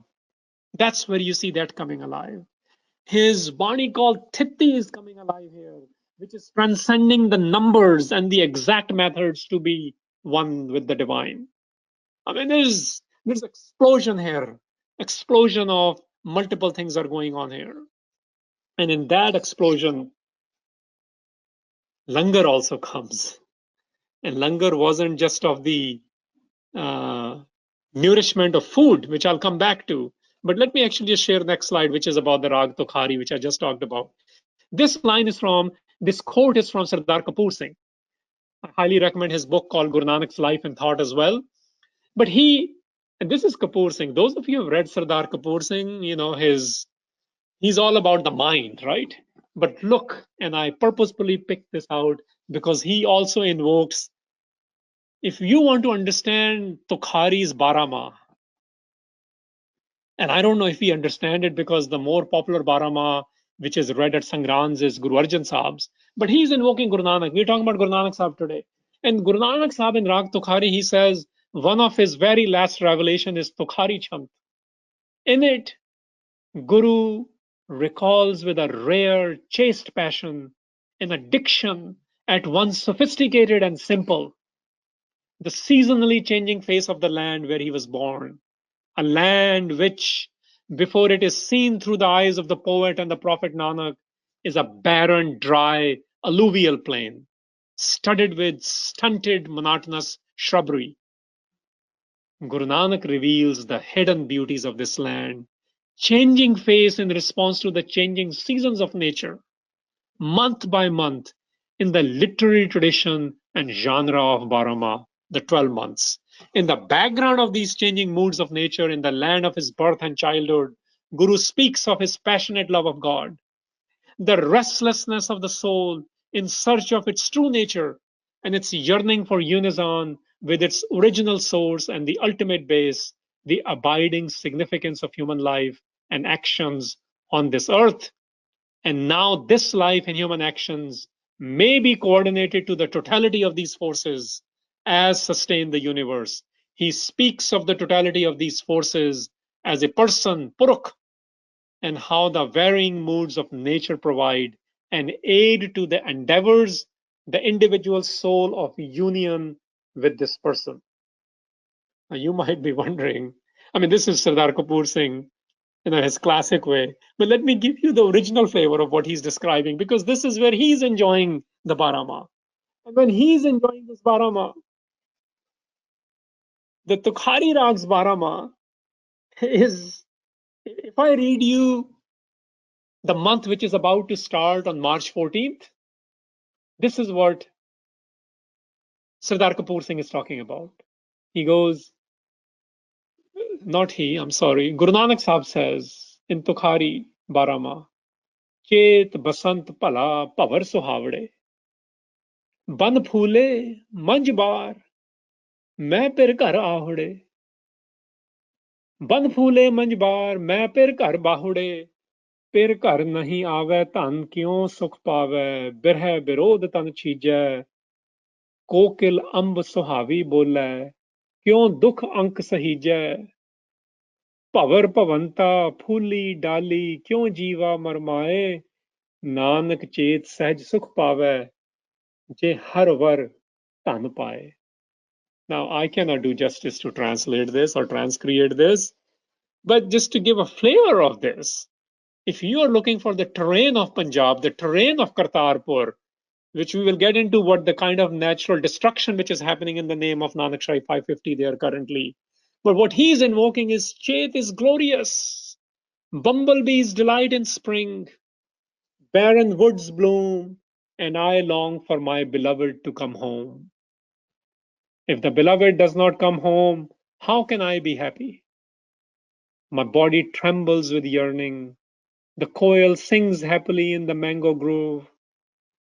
B: That's where you see that coming alive. His Bani called Thitti is coming alive here, which is transcending the numbers and the exact methods to be one with the divine. I mean, there's explosion here, explosion of multiple things are going on here. And in that explosion, Langar also comes. And Langar wasn't just of the nourishment of food, which I'll come back to. But let me actually just share the next slide, which is about the Rag Tukhari, which I just talked about. This quote is from Sardar Kapoor Singh. I highly recommend his book called Guru Nanak's Life and Thought as well. But and this is Kapoor Singh. Those of you who have read Sardar Kapoor Singh, you know, he's all about the mind, right? But look, and I purposefully picked this out because he also invokes, if you want to understand Tukhari's Barama, and I don't know if we understand it because the more popular Barama, which is read at Sangrans, is Guru Arjan Sahab's, but he's invoking Guru Nanak. We're talking about Guru Nanak Sahib today. And Guru Nanak Sahib in Rag Tukhari, he says, one of his very last revelation is Tukhari Chant. In it, Guru recalls with a rare, chaste passion, an addiction at once sophisticated and simple, the seasonally changing face of the land where he was born, a land which before it is seen through the eyes of the poet and the prophet Nanak, is a barren, dry, alluvial plain, studded with stunted, monotonous shrubbery. Guru Nanak reveals the hidden beauties of this land, changing face in response to the changing seasons of nature, month by month, in the literary tradition and genre of Barama, the 12 months. In the background of these changing moods of nature, in the land of his birth and childhood, Guru speaks of his passionate love of God, the restlessness of the soul in search of its true nature, and its yearning for unison with its original source and the ultimate base, the abiding significance of human life and actions on this earth. And now this life and human actions may be coordinated to the totality of these forces as sustain the universe. He speaks of the totality of these forces as a person, Purukh, and how the varying moods of nature provide an aid to the endeavors, the individual soul of union with this person. Now you might be wondering, I mean, this is Sardar Kapoor Singh in his classic way, but let me give you the original flavor of what he's describing, because this is where he's enjoying the Barama. And when he's enjoying this Barama, the Tukhari Rag's Barama is, if I read you the month which is about to start on March 14th, this is what Sardar Kapoor Singh is talking about. He goes, not he, I'm sorry, Guru Nanak Sahib says in Tukhari Barama, Chet Basant Pala Pavar Suhavde, Ban Phule Manj Bar, मैं फिर घर आहुड़े बन फूले मंजबार मैं फिर घर बाहुड़े फिर घर नहीं आवे धन क्यों सुख पावे बिरह विरोध तन छीजै कोकिल अंब सुहावी बोलै क्यों दुख अंक सहीजै भवर भवंता फूली डाली क्यों जीवा मरमाए नानक चेत सहज सुख पावे जे हर वर धन पाए. Now, I cannot do justice to translate this or transcreate this, but just to give a flavor of this, if you are looking for the terrain of Punjab, the terrain of Kartarpur, which we will get into what the kind of natural destruction which is happening in the name of Nanak Shai 550 there currently. But what he is invoking is Chet is glorious. Bumblebees delight in spring. Barren woods bloom. And I long for my beloved to come home. If the beloved does not come home, how can I be happy? My body trembles with yearning. The koel sings happily in the mango grove.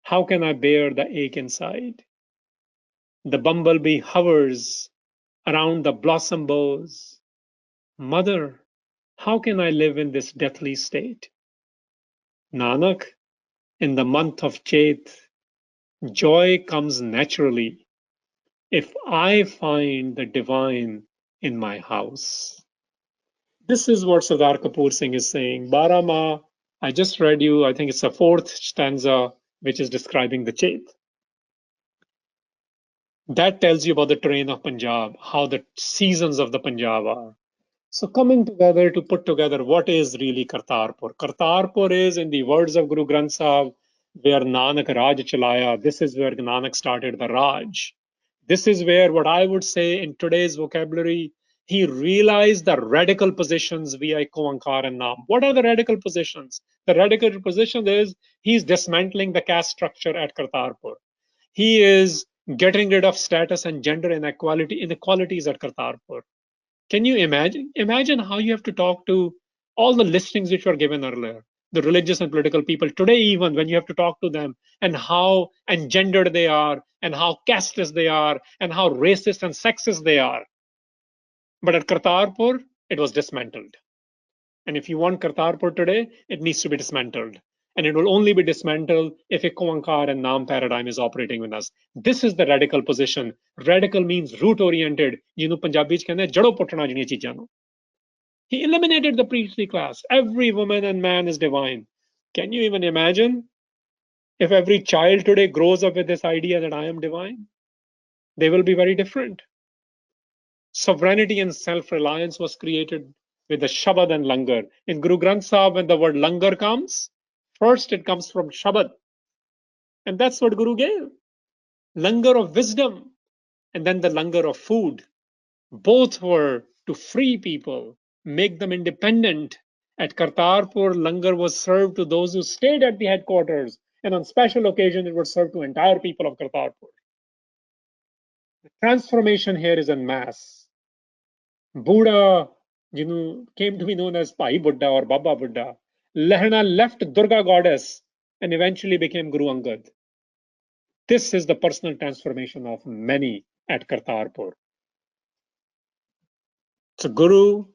B: How can I bear the ache inside? The bumblebee hovers around the blossom boughs. Mother, how can I live in this deathly state? Nanak, in the month of Chet, joy comes naturally if I find the divine in my house. This is what Sardar Kapoor Singh is saying. Barama, I just read you, I think it's the fourth stanza, which is describing the Chet. That tells you about the terrain of Punjab, how the seasons of the Punjab are. So coming together to put together what is really Kartarpur. Kartarpur is, in the words of Guru Granth Sahib, where Nanak Raj Chalaya. This is where Nanak started the Raj. This is where, what I would say in today's vocabulary, he realized the radical positions via Koankar and Nam. What are the radical positions? The radical position is he's dismantling the caste structure at Kartarpur. He is getting rid of status and gender inequalities at Kartarpur. Can you imagine? Imagine how you have to talk to all the listings which were given earlier, the religious and political people today, even when you have to talk to them, and how engendered they are, and how casteist they are, and how racist and sexist they are. But at Kartarpur, it was dismantled. And if you want Kartarpur today, it needs to be dismantled. And it will only be dismantled if a Koankar and Nam paradigm is operating with us. This is the radical position. Radical means root-oriented. ਜਿਹਨੂੰ ਪੰਜਾਬੀ ਚ ਕਹਿੰਦੇ ਜੜੋਂ ਪੁੱਟਣਾ ਜਿਹੜੀਆਂ ਚੀਜ਼ਾਂ ਨੂੰ. He eliminated the priestly class. Every woman and man is divine. Can you even imagine if every child today grows up with this idea that I am divine? They will be very different. Sovereignty and self-reliance was created. with the Shabad and Langar. In Guru Granth Sahib, when the word Langar comes, first it comes from Shabad. And that's what Guru gave. Langar of wisdom, and then the Langar of food. Both were to free people, make them independent. At Kartarpur, Langar was served to those who stayed at the headquarters, and on special occasion, it was served to entire people of Kartarpur. The transformation here is en masse. Buddha, came to be known as Bhai Buddha or Baba Buddha. Lehrna left Durga goddess and eventually became Guru Angad. This is the personal transformation of many at Kartarpur. So Guru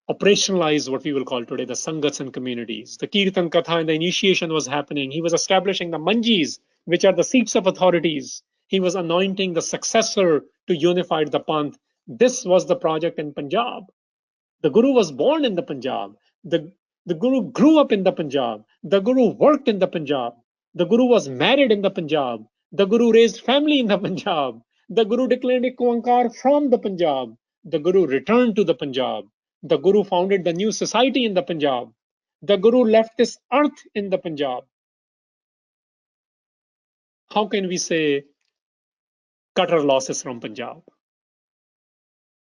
B: operationalized what we will call today the Sangats and communities. The Kirtan Katha and the initiation was happening. He was establishing the Manjis, which are the seats of authorities. He was anointing the successor to unify the Panth. This was the project in Punjab. The Guru was born in the Punjab. The Guru grew up in the Punjab. The Guru worked in the Punjab. The Guru was married in the Punjab. The Guru raised family in the Punjab. The Guru declared a Oankar from the Punjab. The Guru returned to the Punjab. The Guru founded the new society in the Punjab. The Guru left this earth in the Punjab. How can we say cutter losses from Punjab?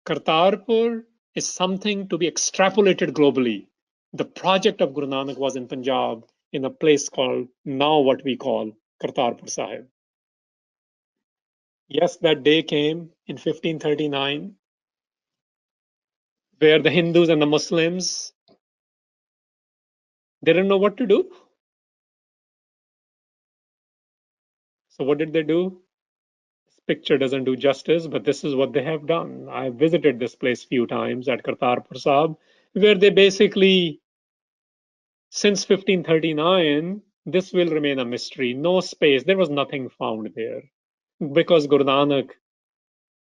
B: Kartarpur is something to be extrapolated globally. The project of Guru Nanak was in Punjab, in a place called now what we call Kartarpur Sahib. Yes, that day came in 1539, where the Hindus and the Muslims, they didn't know what to do. So what did they do? This picture doesn't do justice, but this is what they have done. I visited this place few times at Kartarpur Sahib, where they basically, since 1539, this will remain a mystery. No space. There was nothing found there. Because Guru Nanak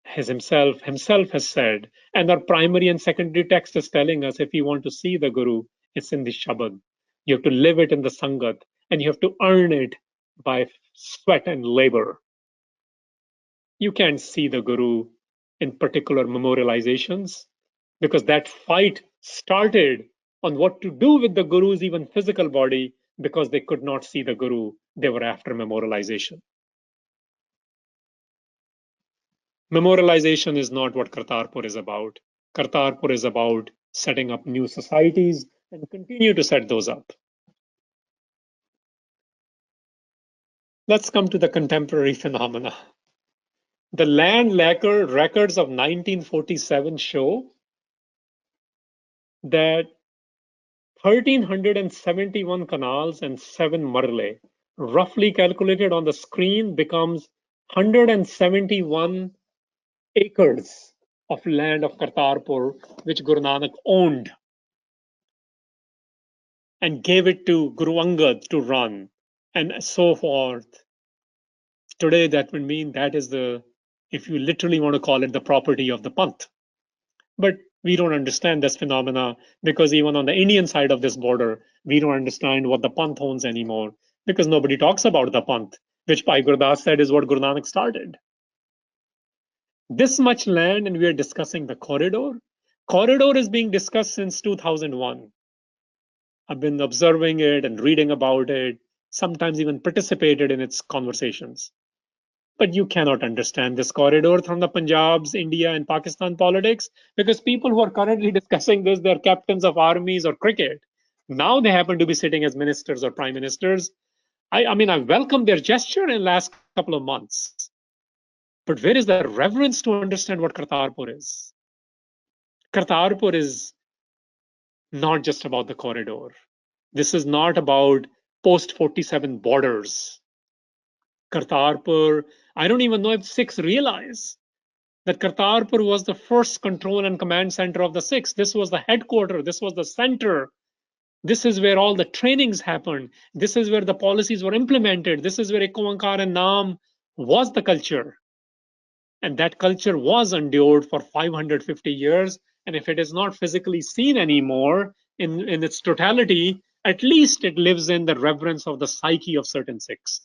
B: himself has said, and our primary and secondary text is telling us if you want to see the Guru, it's in the Shabad. You have to live it in the Sangat, and you have to earn it by sweat and labor. You can't see the Guru in particular memorializations because that fight started on what to do with the Guru's even physical body because they could not see the Guru. They were after memorialization. Memorialization is not what Kartarpur is about. Kartarpur is about setting up new societies and continue to set those up. Let's come to the contemporary phenomena. The land lacquer records of 1947 show that 1,371 canals and 7 marle, roughly calculated on the screen, becomes 171 acres of land of Kartarpur, which Guru Nanak owned and gave it to Guru Angad to run, and so forth. Today, that would mean that is the, if you literally want to call it, the property of the Panth. But we don't understand this phenomena because even on the Indian side of this border, we don't understand what the Panth owns anymore because nobody talks about the Panth, which Bhai Gurdas said is what Guru Nanak started. This much land, and we are discussing the corridor. Corridor is being discussed since 2001. I've been observing it and reading about it, sometimes even participated in its conversations. But you cannot understand this corridor from the Punjab's, India, and Pakistan politics because people who are currently discussing this, they're captains of armies or cricket. Now they happen to be sitting as ministers or prime ministers. I mean, I welcome their gesture in the last couple of months. But where is the reverence to understand what Kartarpur is? Kartarpur is not just about the corridor. This is not about post 47 borders. Kartarpur, I don't even know if Sikhs realize that Kartarpur was the first control and command center of the Sikhs. This was the headquarters. This was the center. This is where all the trainings happened. This is where the policies were implemented. This is where Ek Oankar and Naam was the culture. And that culture was endured for 550 years. And if it is not physically seen anymore in its totality, at least it lives in the reverence of the psyche of certain Sikhs.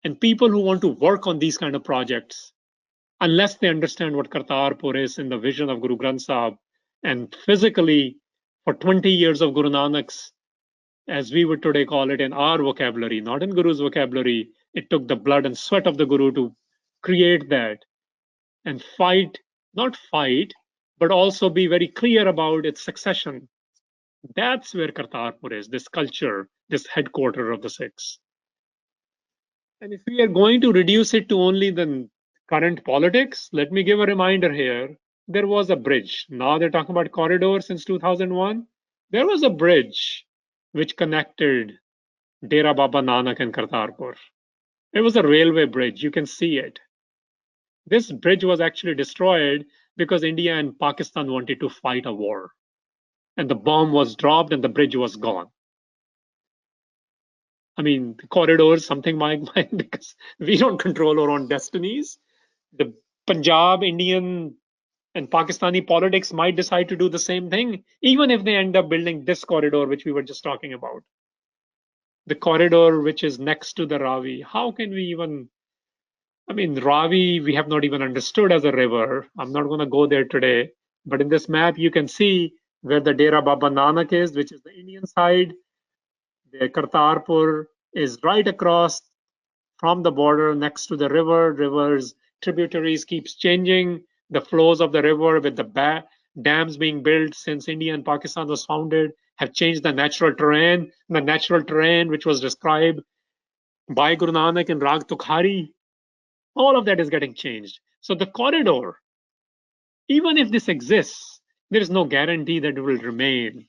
B: And people who want to work on these kind of projects, unless they understand what Kartarpur is in the vision of Guru Granth Sahib, and physically for 20 years of Guru Nanak's, as we would today call it in our vocabulary, not in Guru's vocabulary, it took the blood and sweat of the Guru to create that and fight, not fight, but also be very clear about its succession. That's where Kartarpur is, this culture, this headquarter of the Sikhs. And if we are going to reduce it to only the current politics, let me give a reminder here. There was a bridge. Now they're talking about corridor since 2001. There was a bridge which connected Dera Baba Nanak and Kartarpur. It was a railway bridge. You can see it. This bridge was actually destroyed because India and Pakistan wanted to fight a war. And the bomb was dropped and the bridge was gone. I mean, the corridor is something because we don't control our own destinies. The Punjab, Indian, and Pakistani politics might decide to do the same thing, even if they end up building this corridor, which we were just talking about. The corridor which is next to the Ravi. How can we even, I mean, Ravi, we have not even understood as a river. I'm not going to go there today. But in this map, you can see where the Dera Baba Nanak is, which is the Indian side. The Kartarpur is right across from the border next to the river. River's tributaries keeps changing. The flows of the river with the dams being built since India and Pakistan was founded have changed the natural terrain. The natural terrain which was described by Guru Nanak in Rag Tukhari, all of that is getting changed. So the corridor, even if this exists, there is no guarantee that it will remain.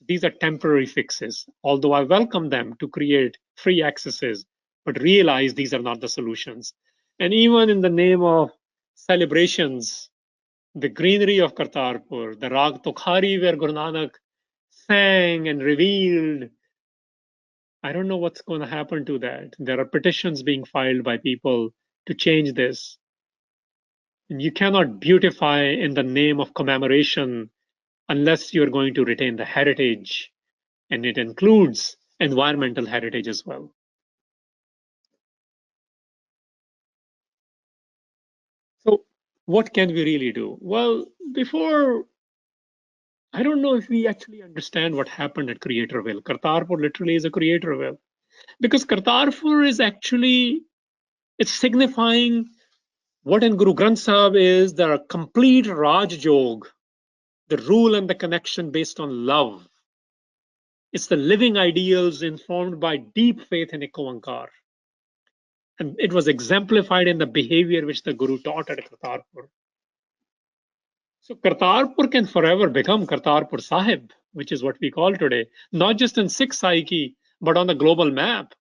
B: These are temporary fixes, although I welcome them to create free accesses, but realize these are not the solutions. And even in the name of celebrations, the greenery of Kartarpur, the Rag Tukhari where Guru Nanak sang and revealed, I don't know what's going to happen to that. There are petitions being filed by people to change this. And you cannot beautify in the name of commemoration unless you're going to retain the heritage, and it includes environmental heritage as well. So what can we really do? Well, I don't know if we actually understand what happened at Creator-Ville. Kartarpur literally is a Creator-Ville because Kartarpur is actually, it's signifying what in Guru Granth Sahib is the complete Raj Jog, the rule and the connection based on love. It's the living ideals informed by deep faith in Eko And it was exemplified in the behavior which the Guru taught at Kartarpur. So Kartarpur can forever become Kartarpur Sahib, which is what we call today, not just in Sikh psyche, but on the global map.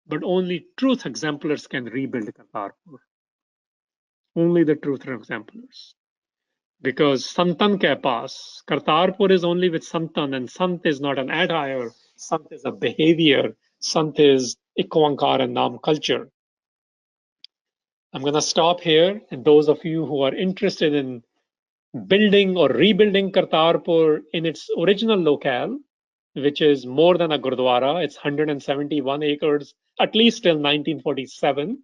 B: But only truth exemplars can rebuild Kartarpur. Only the truth exemplars. Because Santan ke paas, Kartarpur is only with Santan, and Sant is not an attire, Sant is a behavior, Sant is Eko and Nam culture. I'm going to stop here, and those of you who are interested in building or rebuilding Kartarpur in its original locale, which is more than a Gurdwara, it's 171 acres, at least till 1947.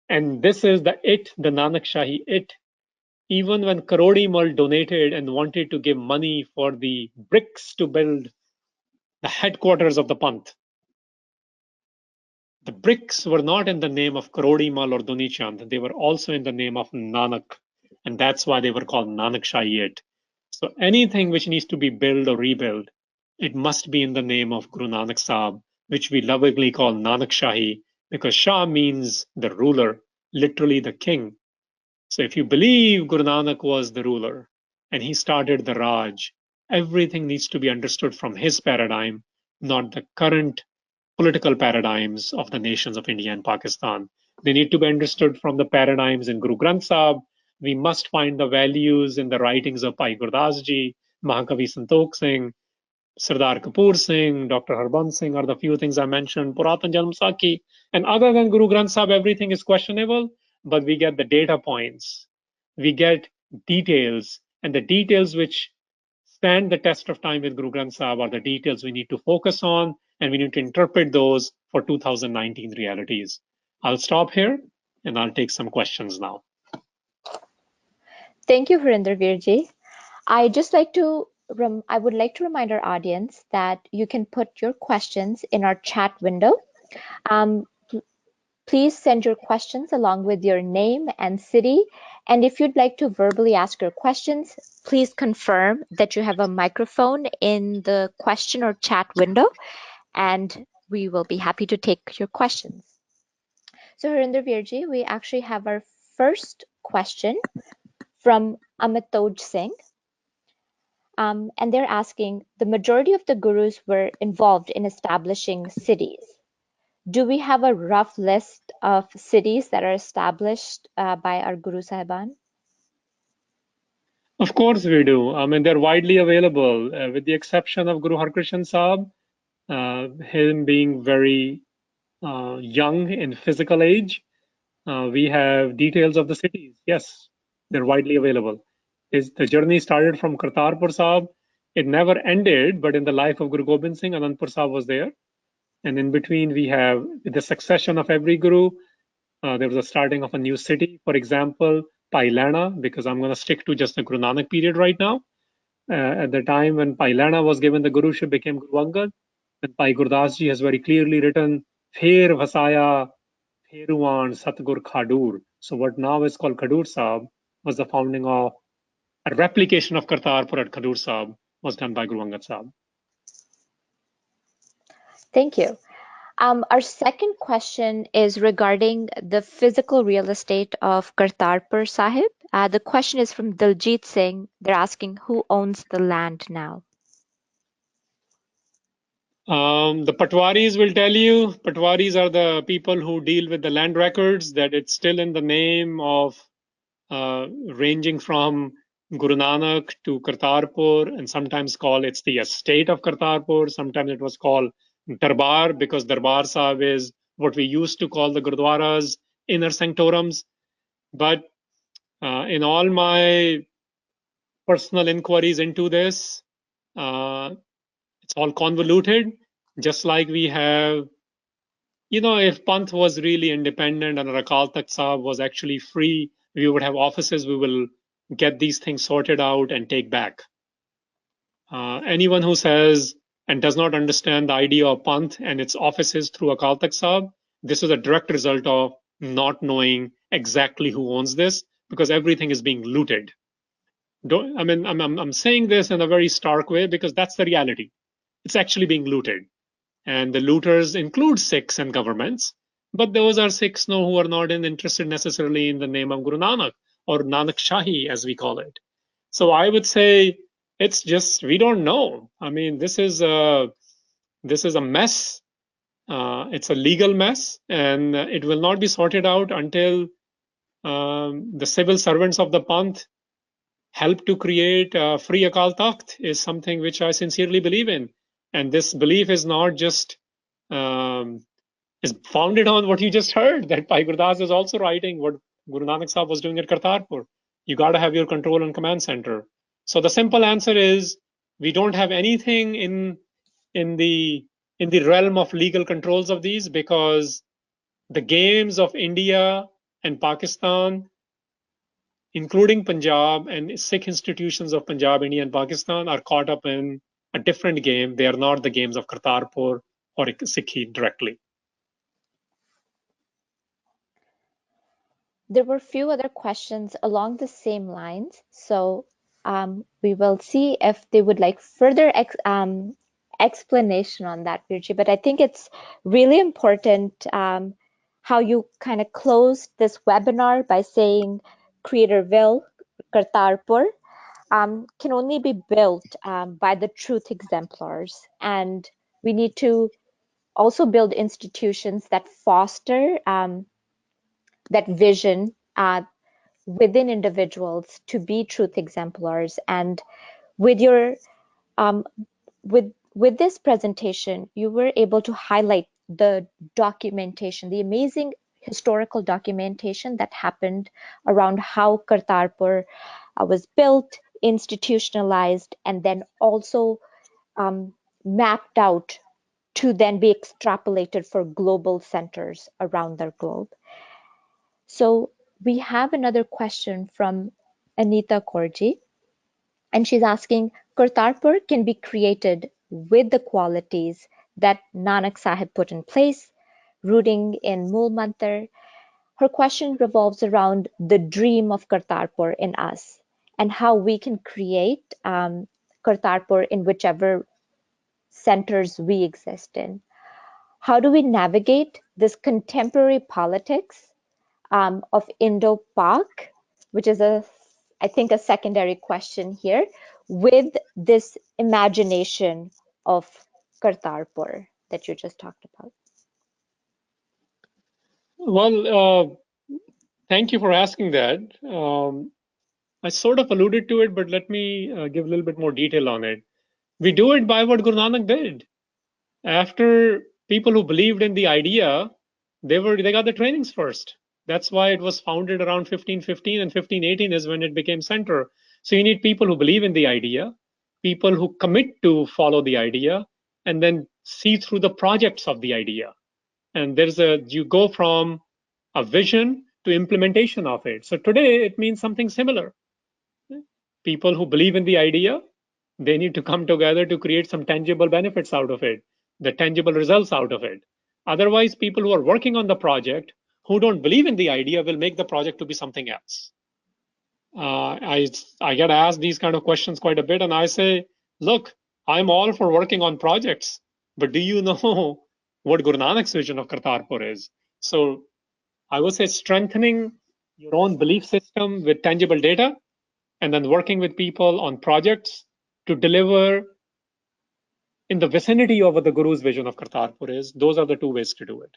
B: And this is the Nanak Shahi it. Even when Karodi Mal donated and wanted to give money for the bricks to build the headquarters of the Panth, the bricks were not in the name of Karodi Mal or Duni Chand, they were also in the name of Nanak. And that's why they were called Nanak Shahi. So anything which needs to be built or rebuilt, it must be in the name of Guru Nanak Sahib, which we lovingly call Nanak Shahi, because Shah means the ruler, literally the king. So if you believe Guru Nanak was the ruler and he started the Raj, everything needs to be understood from his paradigm, not the current political paradigms of the nations of India and Pakistan. They need to be understood from the paradigms in Guru Granth Sahib. We must find the values in the writings of Bhai Gurdas ji, Mahakavi Santokh Singh, Sardar Kapoor Singh, Dr. Harbans Singh are the few things I mentioned, Puratan Janam Sakhi. And other than Guru Granth Sahib, everything is questionable, but we get the data points. We get details, and the details which stand the test of time with Guru Granth Sahib are the details we need to focus on, and we need to interpret those for 2019 realities. I'll stop here. and I'll take some questions now.
A: Thank you, Harinder Virji. I would like to remind our audience that you can put your questions in our chat window. Please send your questions along with your name and city. And if you'd like to verbally ask your questions, please confirm that you have a microphone in the question or chat window, and we will be happy to take your questions. So Harinder Virji, we actually have our first question from Amitoj Singh. And they're asking, the majority of the gurus were involved in establishing cities. Do we have a rough list of cities that are established by our Guru Sahiban?
B: Of course we do. I mean, they're widely available, with the exception of Guru Harkrishan Sahib, him being very young in physical age. We have details of the cities. Yes, they're widely available. The journey started from Kartarpur Sahib. It never ended, but in the life of Guru Gobind Singh, Anandpur Sahib was there. And in between, we have the succession of every guru. There was a starting of a new city. For example, Pailana, because I'm going to stick to just the Guru Nanak period right now. At the time when Pailana was given the Guruship, became Guru Angad. And Bhai Gurdas ji has very clearly written, Pher Vasaya Pheruan Satgur Khadur. So what now is called Khadur Sahib was the founding of a replication of Kartarpur at Khadur Sahib was done by Guru Angad Sahib.
A: Thank you. Our second question is regarding the physical real estate of Kartarpur Sahib. The question is from Diljit Singh. They're asking, who owns the land now?
B: The Patwaris will tell you. Patwaris are the people who deal with the land records, that it's still in the name of ranging from Guru Nanak to Kartarpur, and sometimes call it's the estate of Kartarpur. Sometimes it was called Darbar, because Darbar Sahib is what we used to call the Gurdwaras, inner sanctorums. But in all my personal inquiries into this, it's all convoluted. Just like we have, if Panth was really independent and Rakal Takht Sahib was actually free, we would have offices. We will get these things sorted out and take back. Anyone who says and does not understand the idea of Panth and its offices through Akal Takht Sahib, this is a direct result of not knowing exactly who owns this, because everything is being looted. I'm saying this in a very stark way because that's the reality. It's actually being looted. And the looters include Sikhs and governments, but those are Sikhs who are not interested necessarily in the name of Guru Nanak or Nanak Shahi, as we call it. So I would say it's just, we don't know. I mean, this is a mess. It's a legal mess, and it will not be sorted out until the civil servants of the Panth help to create free Akal Takht, is something which I sincerely believe in. And this belief is not just is founded on what you just heard, that Bhai Gurdas is also writing what Guru Nanak Sahib was doing at Kartarpur. You got to have your control and command center. So the simple answer is we don't have anything in the realm of legal controls of these, because the games of India and Pakistan, including Punjab and Sikh institutions of Punjab, India, and Pakistan, are caught up in a different game. They are not the games of Kartarpur or Sikhi directly.
A: There were a few other questions along the same lines, so we will see if they would like further explanation on that, Virji. But I think it's really important how you kind of closed this webinar by saying Creator-Ville, Kartarpur, can only be built by the Truth-Exemplars. And we need to also build institutions that foster that vision within individuals to be truth exemplars. And with your with this presentation, you were able to highlight the documentation, the amazing historical documentation that happened around how Kartarpur was built, institutionalized, and then also mapped out to then be extrapolated for global centers around the globe. So we have another question from Anita Korji, and she's asking, Kartarpur can be created with the qualities that Nanak Sahib put in place, rooting in Mool Mantar. Her question revolves around the dream of Kartarpur in us and how we can create Kartarpur in whichever centers we exist in. How do we navigate this contemporary politics of Indo-Pak, which is I think, a secondary question here, with this imagination of Kartarpur that you just talked about?
B: Well, thank you for asking that. I sort of alluded to it, but let me give a little bit more detail on it. We do it by what Guru Nanak did. After people who believed in the idea, they got the trainings first. That's why it was founded around 1515, and 1518 is when it became center. So you need people who believe in the idea, people who commit to follow the idea, and then see through the projects of the idea. And you go from a vision to implementation of it. So today it means something similar. People who believe in the idea, they need to come together to create some tangible benefits out of it, the tangible results out of it. Otherwise, people who are working on the project who don't believe in the idea will make the project to be something else. I get asked these kind of questions quite a bit, and I say, look, I'm all for working on projects, but do you know what Guru Nanak's vision of Kartarpur is? So I would say strengthening your own belief system with tangible data, and then working with people on projects to deliver in the vicinity of what the Guru's vision of Kartarpur is. Those are the two ways to do it.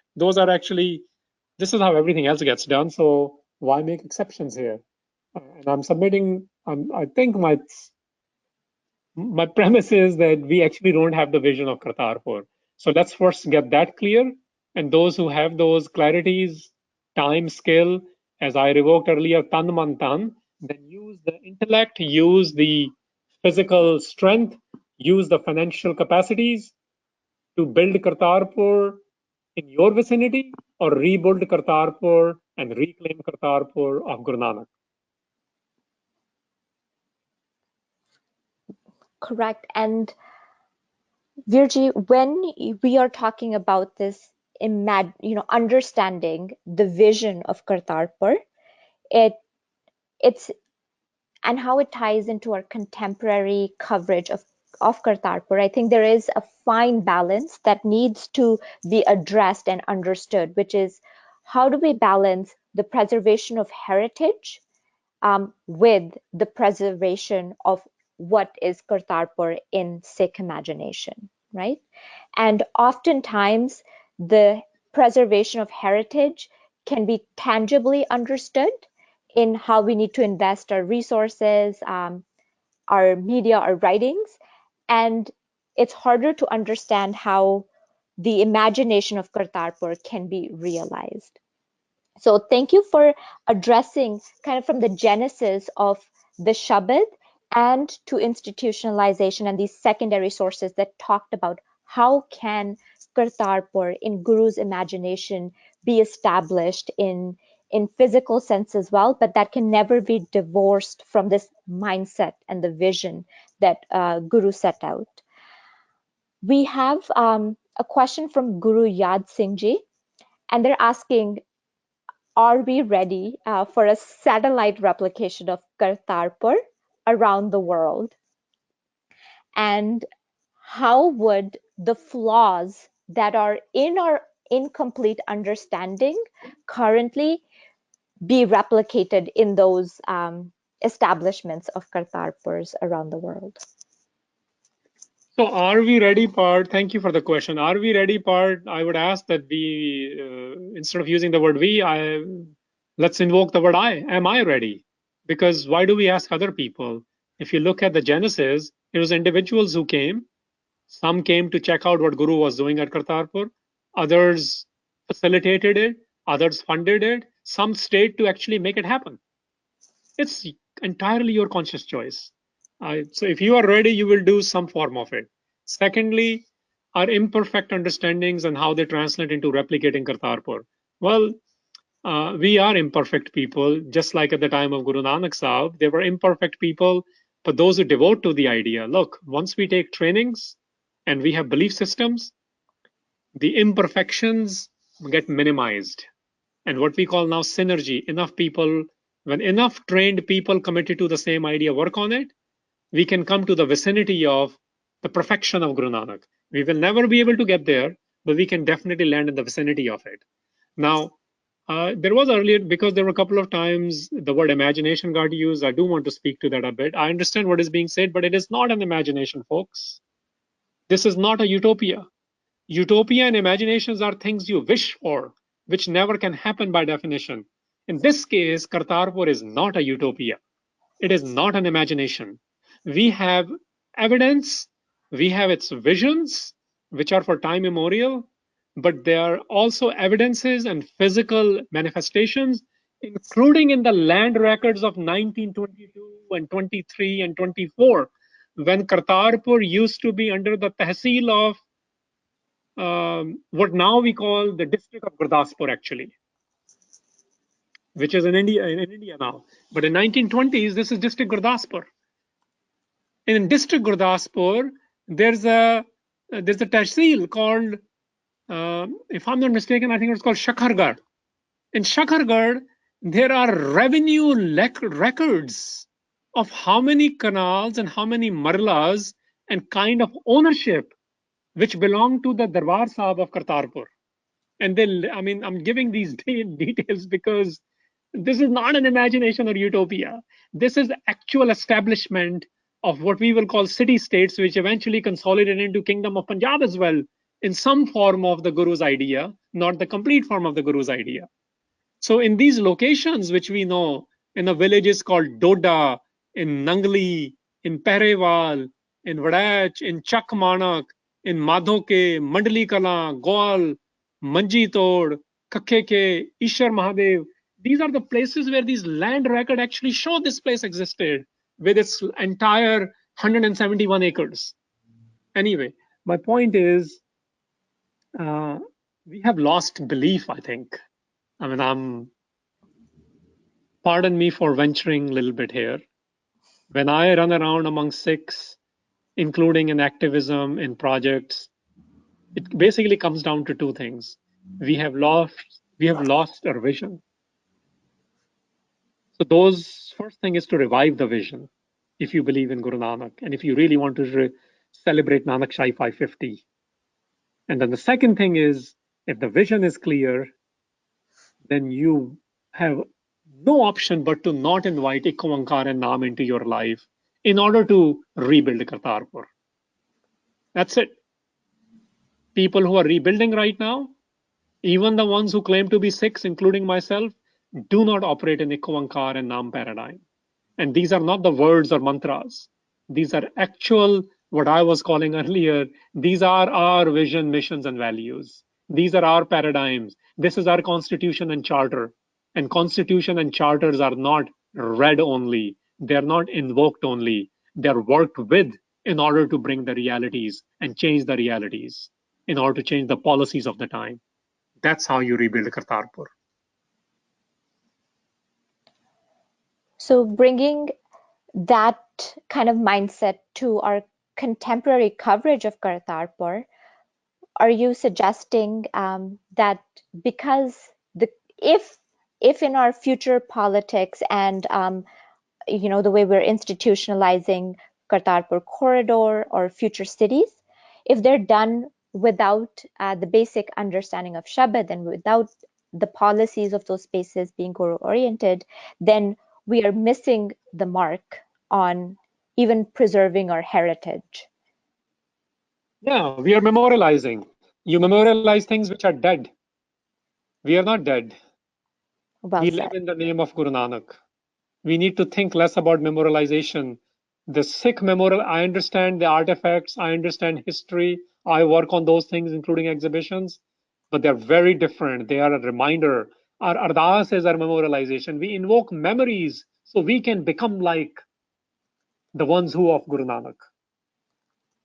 B: This is how everything else gets done. So why make exceptions here? And I'm submitting, I think my premise is that we actually don't have the vision of Kartarpur. So let's first get that clear. And those who have those clarities, time, skill, as I revoked earlier, tan man tan, then use the intellect, use the physical strength, use the financial capacities to build Kartarpur in your vicinity, or rebuild Kartarpur and reclaim Kartarpur of Guru Nanak.
A: Correct. And Virji, when we are talking about this, understanding the vision of Kartarpur, it's and how it ties into our contemporary coverage of Kartarpur, I think there is a fine balance that needs to be addressed and understood, which is how do we balance the preservation of heritage with the preservation of what is Kartarpur in Sikh imagination, right? And oftentimes the preservation of heritage can be tangibly understood in how we need to invest our resources, our media, our writings, and it's harder to understand how the imagination of Kartarpur can be realized. So thank you for addressing kind of from the genesis of the Shabad and to institutionalization and these secondary sources that talked about how can Kartarpur in Guru's imagination be established in physical sense as well, but that can never be divorced from this mindset and the vision that Guru set out. We have a question from Guru Yad Singh Ji, and they're asking, are we ready for a satellite replication of Kartarpur around the world? And how would the flaws that are in our incomplete understanding currently be replicated in those establishments of Kartarpurs around the world?
B: So are we ready part? Thank you for the question. Are we ready part? I would ask that we, instead of using the word let's invoke the word I. Am I ready? Because why do we ask other people? If you look at the Genesis, it was individuals who came. Some came to check out what Guru was doing at Kartarpur. Others facilitated it. Others funded it. Some stayed to actually make it happen. It's entirely your conscious choice. So if you are ready, you will do some form of it. Secondly, our imperfect understandings and how they translate into replicating Kartarpur. Well, We are imperfect people, just like at the time of Guru Nanak Sahib, they were imperfect people, but those who devote to the idea. Look, once we take trainings and we have belief systems, the imperfections get minimized. And what we call now synergy, enough people, when enough trained people committed to the same idea work on it, we can come to the vicinity of the perfection of Guru Nanak. We will never be able to get there, but we can definitely land in the vicinity of it. Now, there was earlier, because there were a couple of times the word imagination got used. I do want to speak to that a bit. I understand what is being said, but it is not an imagination, folks. This is not a utopia. Utopia and imaginations are things you wish for, which never can happen by definition. In this case, Kartarpur is not a utopia. It is not an imagination. We have evidence, we have its visions, which are for time immemorial, but there are also evidences and physical manifestations, including in the land records of 1922 and 23 and 24, when Kartarpur used to be under the tehsil of what now we call the district of Gurdaspur, actually, which is in India now. But in 1920s, this is district Gurdaspur. In district Gurdaspur, there's a tehsil called, if I'm not mistaken, I think it's called Shakhargarh. In Shakhargarh, there are revenue records of how many canals and how many marlas and kind of ownership which belong to the Darbar Sahib of Kartarpur. And I'm giving these details because this is not an imagination or utopia. This is the actual establishment of what we will call city states, which eventually consolidated into Kingdom of Punjab as well, in some form of the Guru's idea, not the complete form of the Guru's idea. So in these locations, which we know, in the villages called Doda, in Nangli, in Perewal, in Vadach, in Chakmanak, in Madhoke, Mandali Kala, Goal, Manji Tod, Kakkeke, Ishar Mahadev, these are the places where these land records actually show this place existed with its entire 171 acres. Anyway, my point is, we have lost belief, I think. Pardon me for venturing a little bit here. When I run around among Sikhs, including in activism, in projects, it basically comes down to two things. We have lost our vision. So those first thing is to revive the vision, if you believe in Guru Nanak, and if you really want to celebrate Nanak Shai 550. And then the second thing is, if the vision is clear, then you have no option but to not invite Ikko Onkar and Naam into your life in order to rebuild Kartarpur. That's it. People who are rebuilding right now, even the ones who claim to be Sikhs, including myself, do not operate in Ikko Onkar and Naam paradigm. And these are not the words or mantras. These are actual, what I was calling earlier, these are our vision, missions, and values. These are our paradigms. This is our constitution and charter. And constitution and charters are not read only. They're not invoked only. They're worked with in order to bring the realities and change the realities, in order to change the policies of the time. That's how you rebuild Kartarpur.
A: So bringing that kind of mindset to our contemporary coverage of Kartarpur, are you suggesting that because if in our future politics and the way we're institutionalizing Kartarpur corridor or future cities, if they're done without the basic understanding of Shabad and without the policies of those spaces being Guru oriented, then we are missing the mark on even preserving our heritage.
B: Yeah, we are memorializing. You memorialize things which are dead. We are not dead.
A: Well
B: We
A: said.
B: live in the name of Guru Nanak. We need to think less about memorialization. The Sikh memorial, I understand the artifacts, I understand history, I work on those things, including exhibitions, but they're very different. They are a reminder. Our ardas is our memorialization. We invoke memories so we can become like the ones who of Guru Nanak.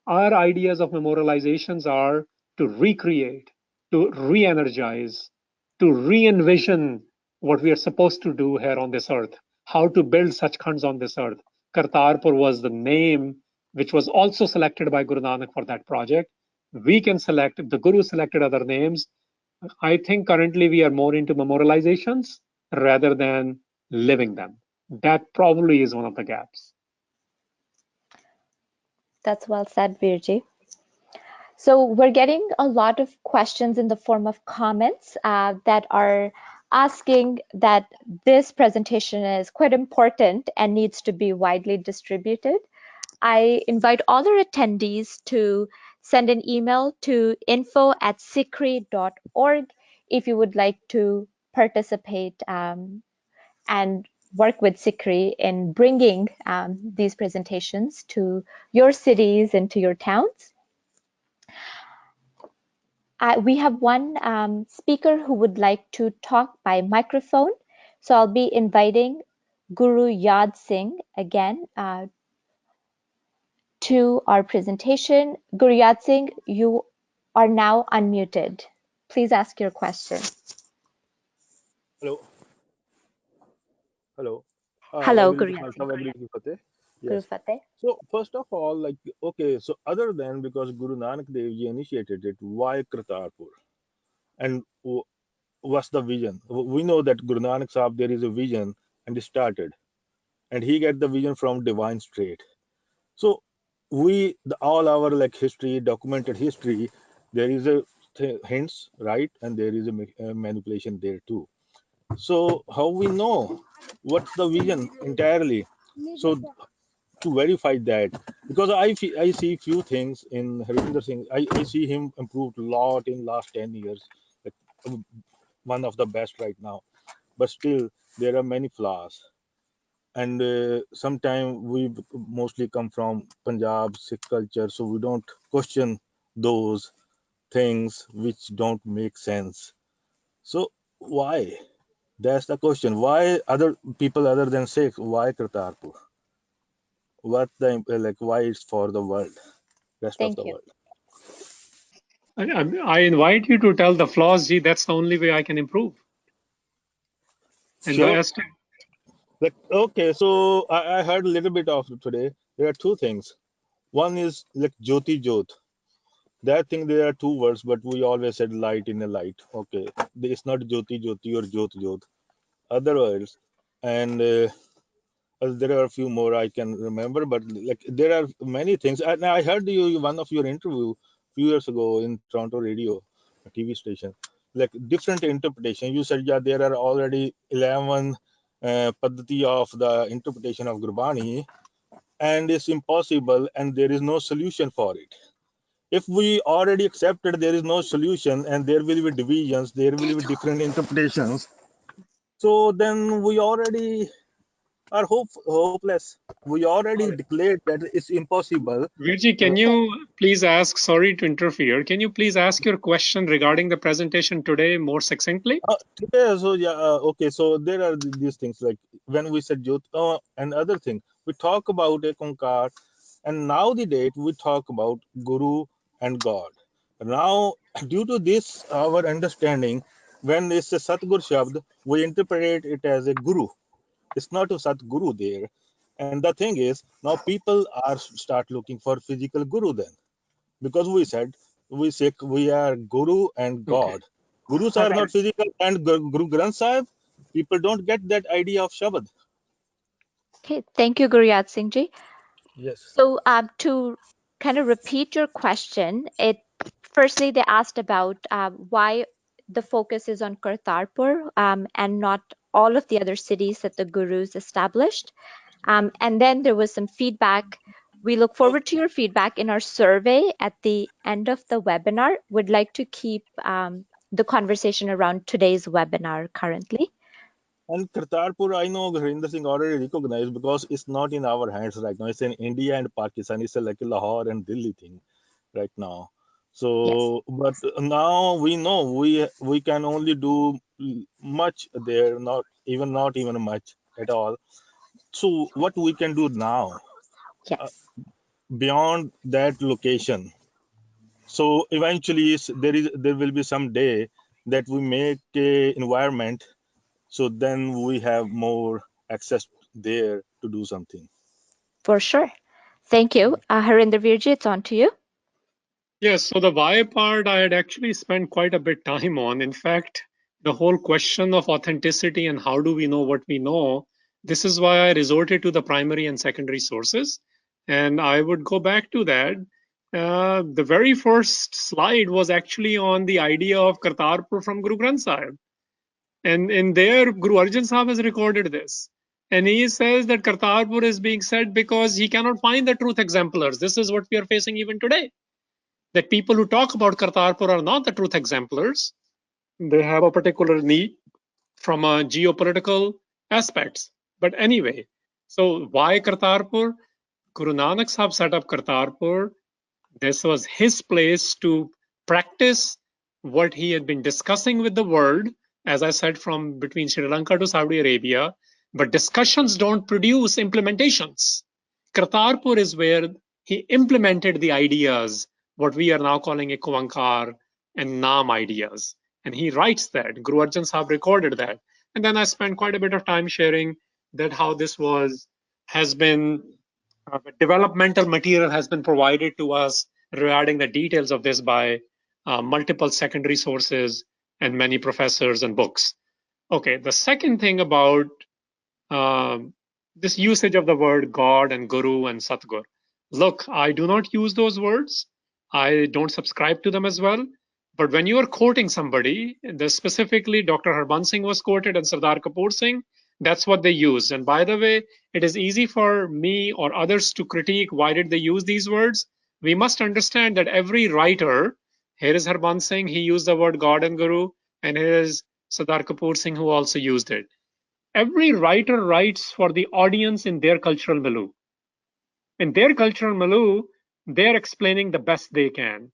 B: Our ideas of memorializations are to recreate, to re-energize, to re-envision what we are supposed to do here on this earth, how to build sachkhunds on this earth. Kartarpur was the name which was also selected by Guru Nanak for that project. We can select, the Guru selected other names. I think currently we are more into memorializations rather than living them. That probably is one of the gaps.
A: That's well said, Virji. So we're getting a lot of questions in the form of comments that are asking that this presentation is quite important and needs to be widely distributed. I invite all our attendees to send an email to info@sikhri.org if you would like to participate and work with SikhRI in bringing these presentations to your cities and to your towns. We have one speaker who would like to talk by microphone. So I'll be inviting Guru Yad Singh again to our presentation. Guru Yad Singh, you are now unmuted. Please ask your question.
C: Hello. Hello.
A: Hello,
C: Wagru
A: Guru
C: Ji
A: Yad
C: Khalsa,
A: Singh.
C: Wagru Ji Ki Fateh.
A: Guru
C: Yes.
A: Fateh.
C: So first of all, like, okay, so other than because Guru Nanak Dev Ji initiated it, why Kartarpur? And what's the vision? We know that Guru Nanak Sahib, there is a vision and he started. And he get the vision from divine straight. So all our like history, documented history, there is a hints, right? And there is a manipulation there too. So how we know what's the vision entirely? So to verify that, because I see few things in Harinder Singh. I see him improved a lot in last 10 years, like one of the best right now. But still, there are many flaws. And sometimes we mostly come from Punjab, Sikh culture, so we don't question those things which don't make sense. So why? That's the question. Why other people other than Sikh? Why Kartarpur? What the like? Why it's for the world, rest of
A: Thank
C: the
A: you.
C: world?
B: I invite you to tell the flaws, Ji. That's the only way I can improve. And
C: Sure. Like okay, so I heard a little bit of it today. There are two things. One is like Jyoti Jyot. That thing there are two words, but we always said light in a light. Okay, it's not Jyoti Jyoti or Jyot Jyot. Other words, and there are a few more I can remember, but like there are many things. And I heard you one of your interview a few years ago in Toronto radio, a TV station, like different interpretation. You said yeah, there are already 11 paddhati of the interpretation of Gurbani, and it's impossible, and there is no solution for it. If we already accepted there is no solution, and there will be divisions, there will be different interpretations. So then we already are hopeless. We already declared that it's impossible.
B: Virji, can you please ask, sorry to interfere, can you please ask your question regarding the presentation today more succinctly?
C: Today, so yeah, okay. So there are these things like when we said Jyot, and other thing, we talk about a Konkar, and now the date we talk about Guru and God. Now, due to this, our understanding, when it's a Satgur Shabd, we interpret it as a Guru. It's not a Satguru there. And the thing is, now people are start looking for physical Guru then, because we said we are Guru and
B: Okay.
C: God. Gurus
A: All
C: are
A: right.
C: not physical, and Guru Granth Sahib, people don't get that idea of Shabad.
A: Okay. Thank you, Guru Yad Singh Ji.
C: Yes.
A: So to kind of repeat your question, firstly they asked about why the focus is on Kartarpur and not all of the other cities that the gurus established. And then there was some feedback. We look forward to your feedback in our survey at the end of the webinar. Would like to keep the conversation around today's webinar currently.
C: And Kartarpur, I know Harinder Singh already recognized because it's not in our hands right now. It's in India and Pakistan. It's like a Lahore and Delhi thing right now.
A: Yes.
C: So, but now we know we can only do much there, not even much at all. So, what we can do now
A: Yes.
C: beyond that location? So eventually, there will be some day that we make a environment So then we have more access there to do something.
A: For sure. Thank you. Harinder Virji, it's on to you.
B: Yes, so the why part I had actually spent quite a bit time on. In fact, the whole question of authenticity and how do we know what we know, this is why I resorted to the primary and secondary sources. And I would go back to that. The very first slide was actually on the idea of Kartarpur from Guru Granth Sahib. And in there, Guru Arjan Sahib has recorded this. And he says that Kartarpur is being said because he cannot find the truth exemplars. This is what we are facing even today. That people who talk about Kartarpur are not the truth exemplars. They have a particular need from a geopolitical aspects. But anyway, so why Kartarpur? Guru Nanak Sahib set up Kartarpur. This was his place to practice what he had been discussing with the world, as I said, from between Sri Lanka to Saudi Arabia. But discussions don't produce implementations. Kartarpur is where he implemented the ideas, what we are now calling Ekwankar and Naam ideas. And he writes that. Guru Arjan Sahib recorded that. And then I spent quite a bit of time sharing that how this has been developmental material has been provided to us regarding the details of this by multiple secondary sources and many professors and books. Okay, the second thing about this usage of the word God and Guru and Satgur. Look, I do not use those words. I don't subscribe to them as well. But when you are quoting somebody, specifically Dr. Harbans Singh was quoted and Sardar Kapoor Singh, that's what they used. And by the way, it is easy for me or others to critique why did they use these words. We must understand that every writer, here is Harbans Singh, he used the word God and Guru, and here is Sardar Kapoor Singh who also used it. Every writer writes for the audience in their cultural milieu. In their cultural milieu, they're explaining the best they can.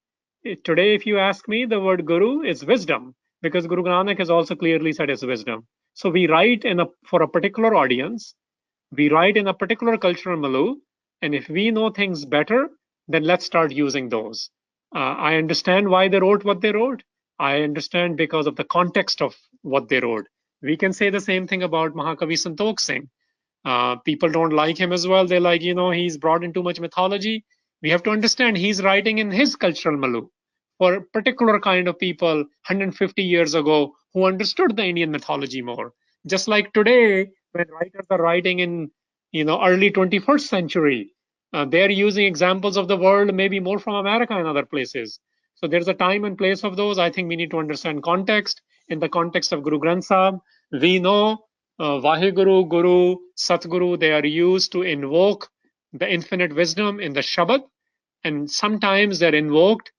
B: Today, if you ask me, the word guru is wisdom, because Guru Nanak has also clearly said it's wisdom. So we write for a particular audience, we write in a particular cultural milieu, and if we know things better, then let's start using those. I understand why they wrote what they wrote. I understand because of the context of what they wrote. We can say the same thing about Mahakavi Santokh Singh. People don't like him as well. They're like, he's brought in too much mythology. We have to understand he's writing in his cultural milieu for a particular kind of people 150 years ago who understood the Indian mythology more. Just like today, when writers are writing in early 21st century, they're using examples of the world maybe more from America and other places. So there's a time and place of those. I think we need to understand context. In the context of Guru Granth Sahib, we know Vaheguru, Guru, Satguru, they are used to invoke the infinite wisdom in the Shabad, and sometimes they're invoked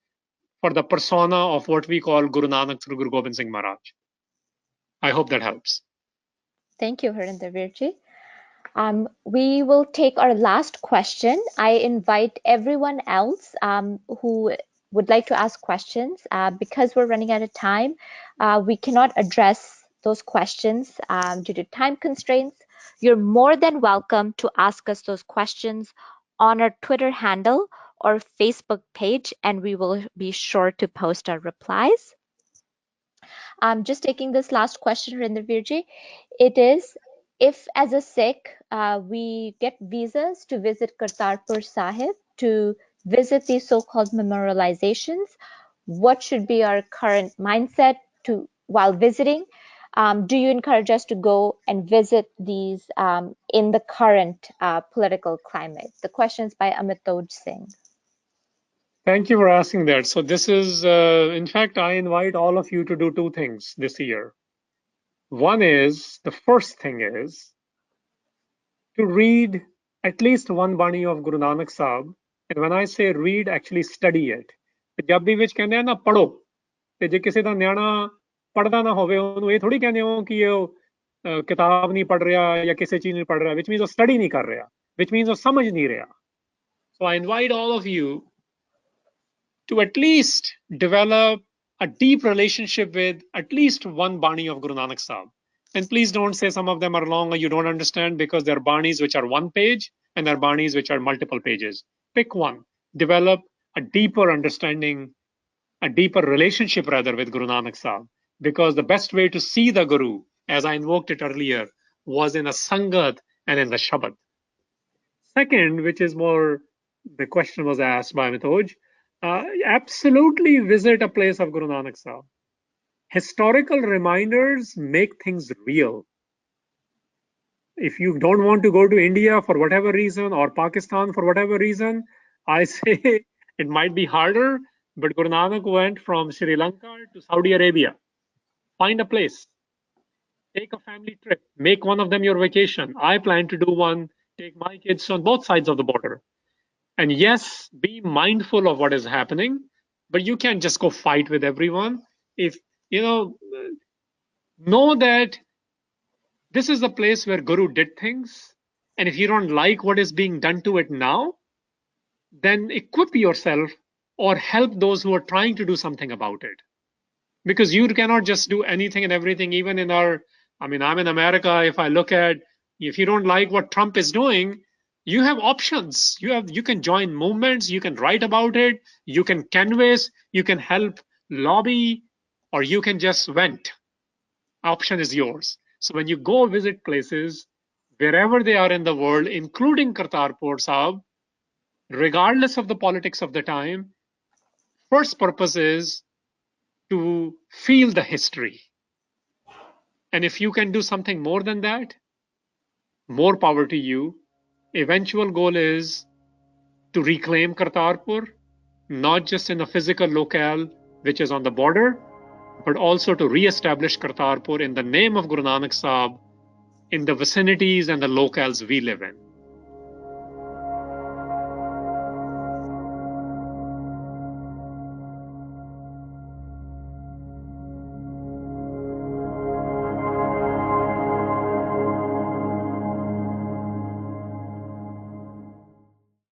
B: for the persona of what we call Guru Nanak through Guru Gobind Singh Maharaj. I hope that helps.
A: Thank you, Harinder Virji. We will take our last question. I invite everyone else who would like to ask questions. Because we're running out of time, we cannot address those questions due to time constraints. You're more than welcome to ask us those questions on our Twitter handle or Facebook page, and we will be sure to post our replies. Just taking this last question, Harinder Virji, it is, if as a Sikh, we get visas to visit Kartarpur Sahib, to visit these so-called memorializations, what should be our current mindset while visiting? Do you encourage us to go and visit these in the current political climate? The question is by Amitoj Singh.
B: Thank you for asking that. So this is, in fact, I invite all of you to do two things this year. One is, the first thing is to read at least one Bani of Guru Nanak Sahib. And when I say read, actually study it. Punjabi ਵਿੱਚ ਕਹਿੰਦੇ ਆ ਨਾ ਪੜੋ ਤੇ ਜੇ ਕਿਸੇ ਦਾ ਨਿਆਣਾ ਪੜਦਾ ਨਾ ਹੋਵੇ ਉਹਨੂੰ ਇਹ ਥੋੜੀ ਕਹਿੰਦੇ ਹੋ ਕਿ ਉਹ ਕਿਤਾਬ ਨਹੀਂ ਪੜ ਰਿਹਾ ਜਾਂ ਕਿਸੇ ਚੀਜ਼ ਨਹੀਂ ਪੜ ਰਿਹਾ, which means ਉਹ ਸਟੱਡੀ ਨਹੀਂ ਕਰ ਰਿਹਾ, which means ਉਹ ਸਮਝ ਨਹੀਂ ਰਿਹਾ. So I invite all of you to at least develop a deep relationship with at least one Bani of Guru Nanak Sahib. And please don't say some of them are long or you don't understand, because there are Banis which are one page and there are Banis which are multiple pages. Pick one. Develop a deeper understanding, a deeper relationship rather with Guru Nanak Sahib. Because the best way to see the Guru as I invoked it earlier, was in a Sangat and in the Shabad. Second, which is more, the question was asked by Mitoj, absolutely visit a place of Guru Nanak Sahib. Historical reminders make things real. If you don't want to go to India for whatever reason or Pakistan for whatever reason, I say it might be harder, but Guru Nanak went from Sri Lanka to Saudi Arabia. Find a place. Take a family trip. Make one of them your vacation. I plan to do one, take my kids on both sides of the border. And yes, be mindful of what is happening, but you can't just go fight with everyone. If, know that this is the place where Guru did things. And if you don't like what is being done to it now, then equip yourself or help those who are trying to do something about it. Because you cannot just do anything and everything, even in I'm in America. If I look at, if you don't like what Trump is doing, you have options. You can join movements, you can write about it, you can canvass, you can help lobby, or you can just vent. Option is yours. So when you go visit places, wherever they are in the world, including Kartarpur Sahib, regardless of the politics of the time, first purpose is to feel the history. And if you can do something more than that, more power to you. Eventual goal is to reclaim Kartarpur, not just in a physical locale, which is on the border, but also to re-establish Kartarpur in the name of Guru Nanak Sahib in the vicinities and the locales we live in.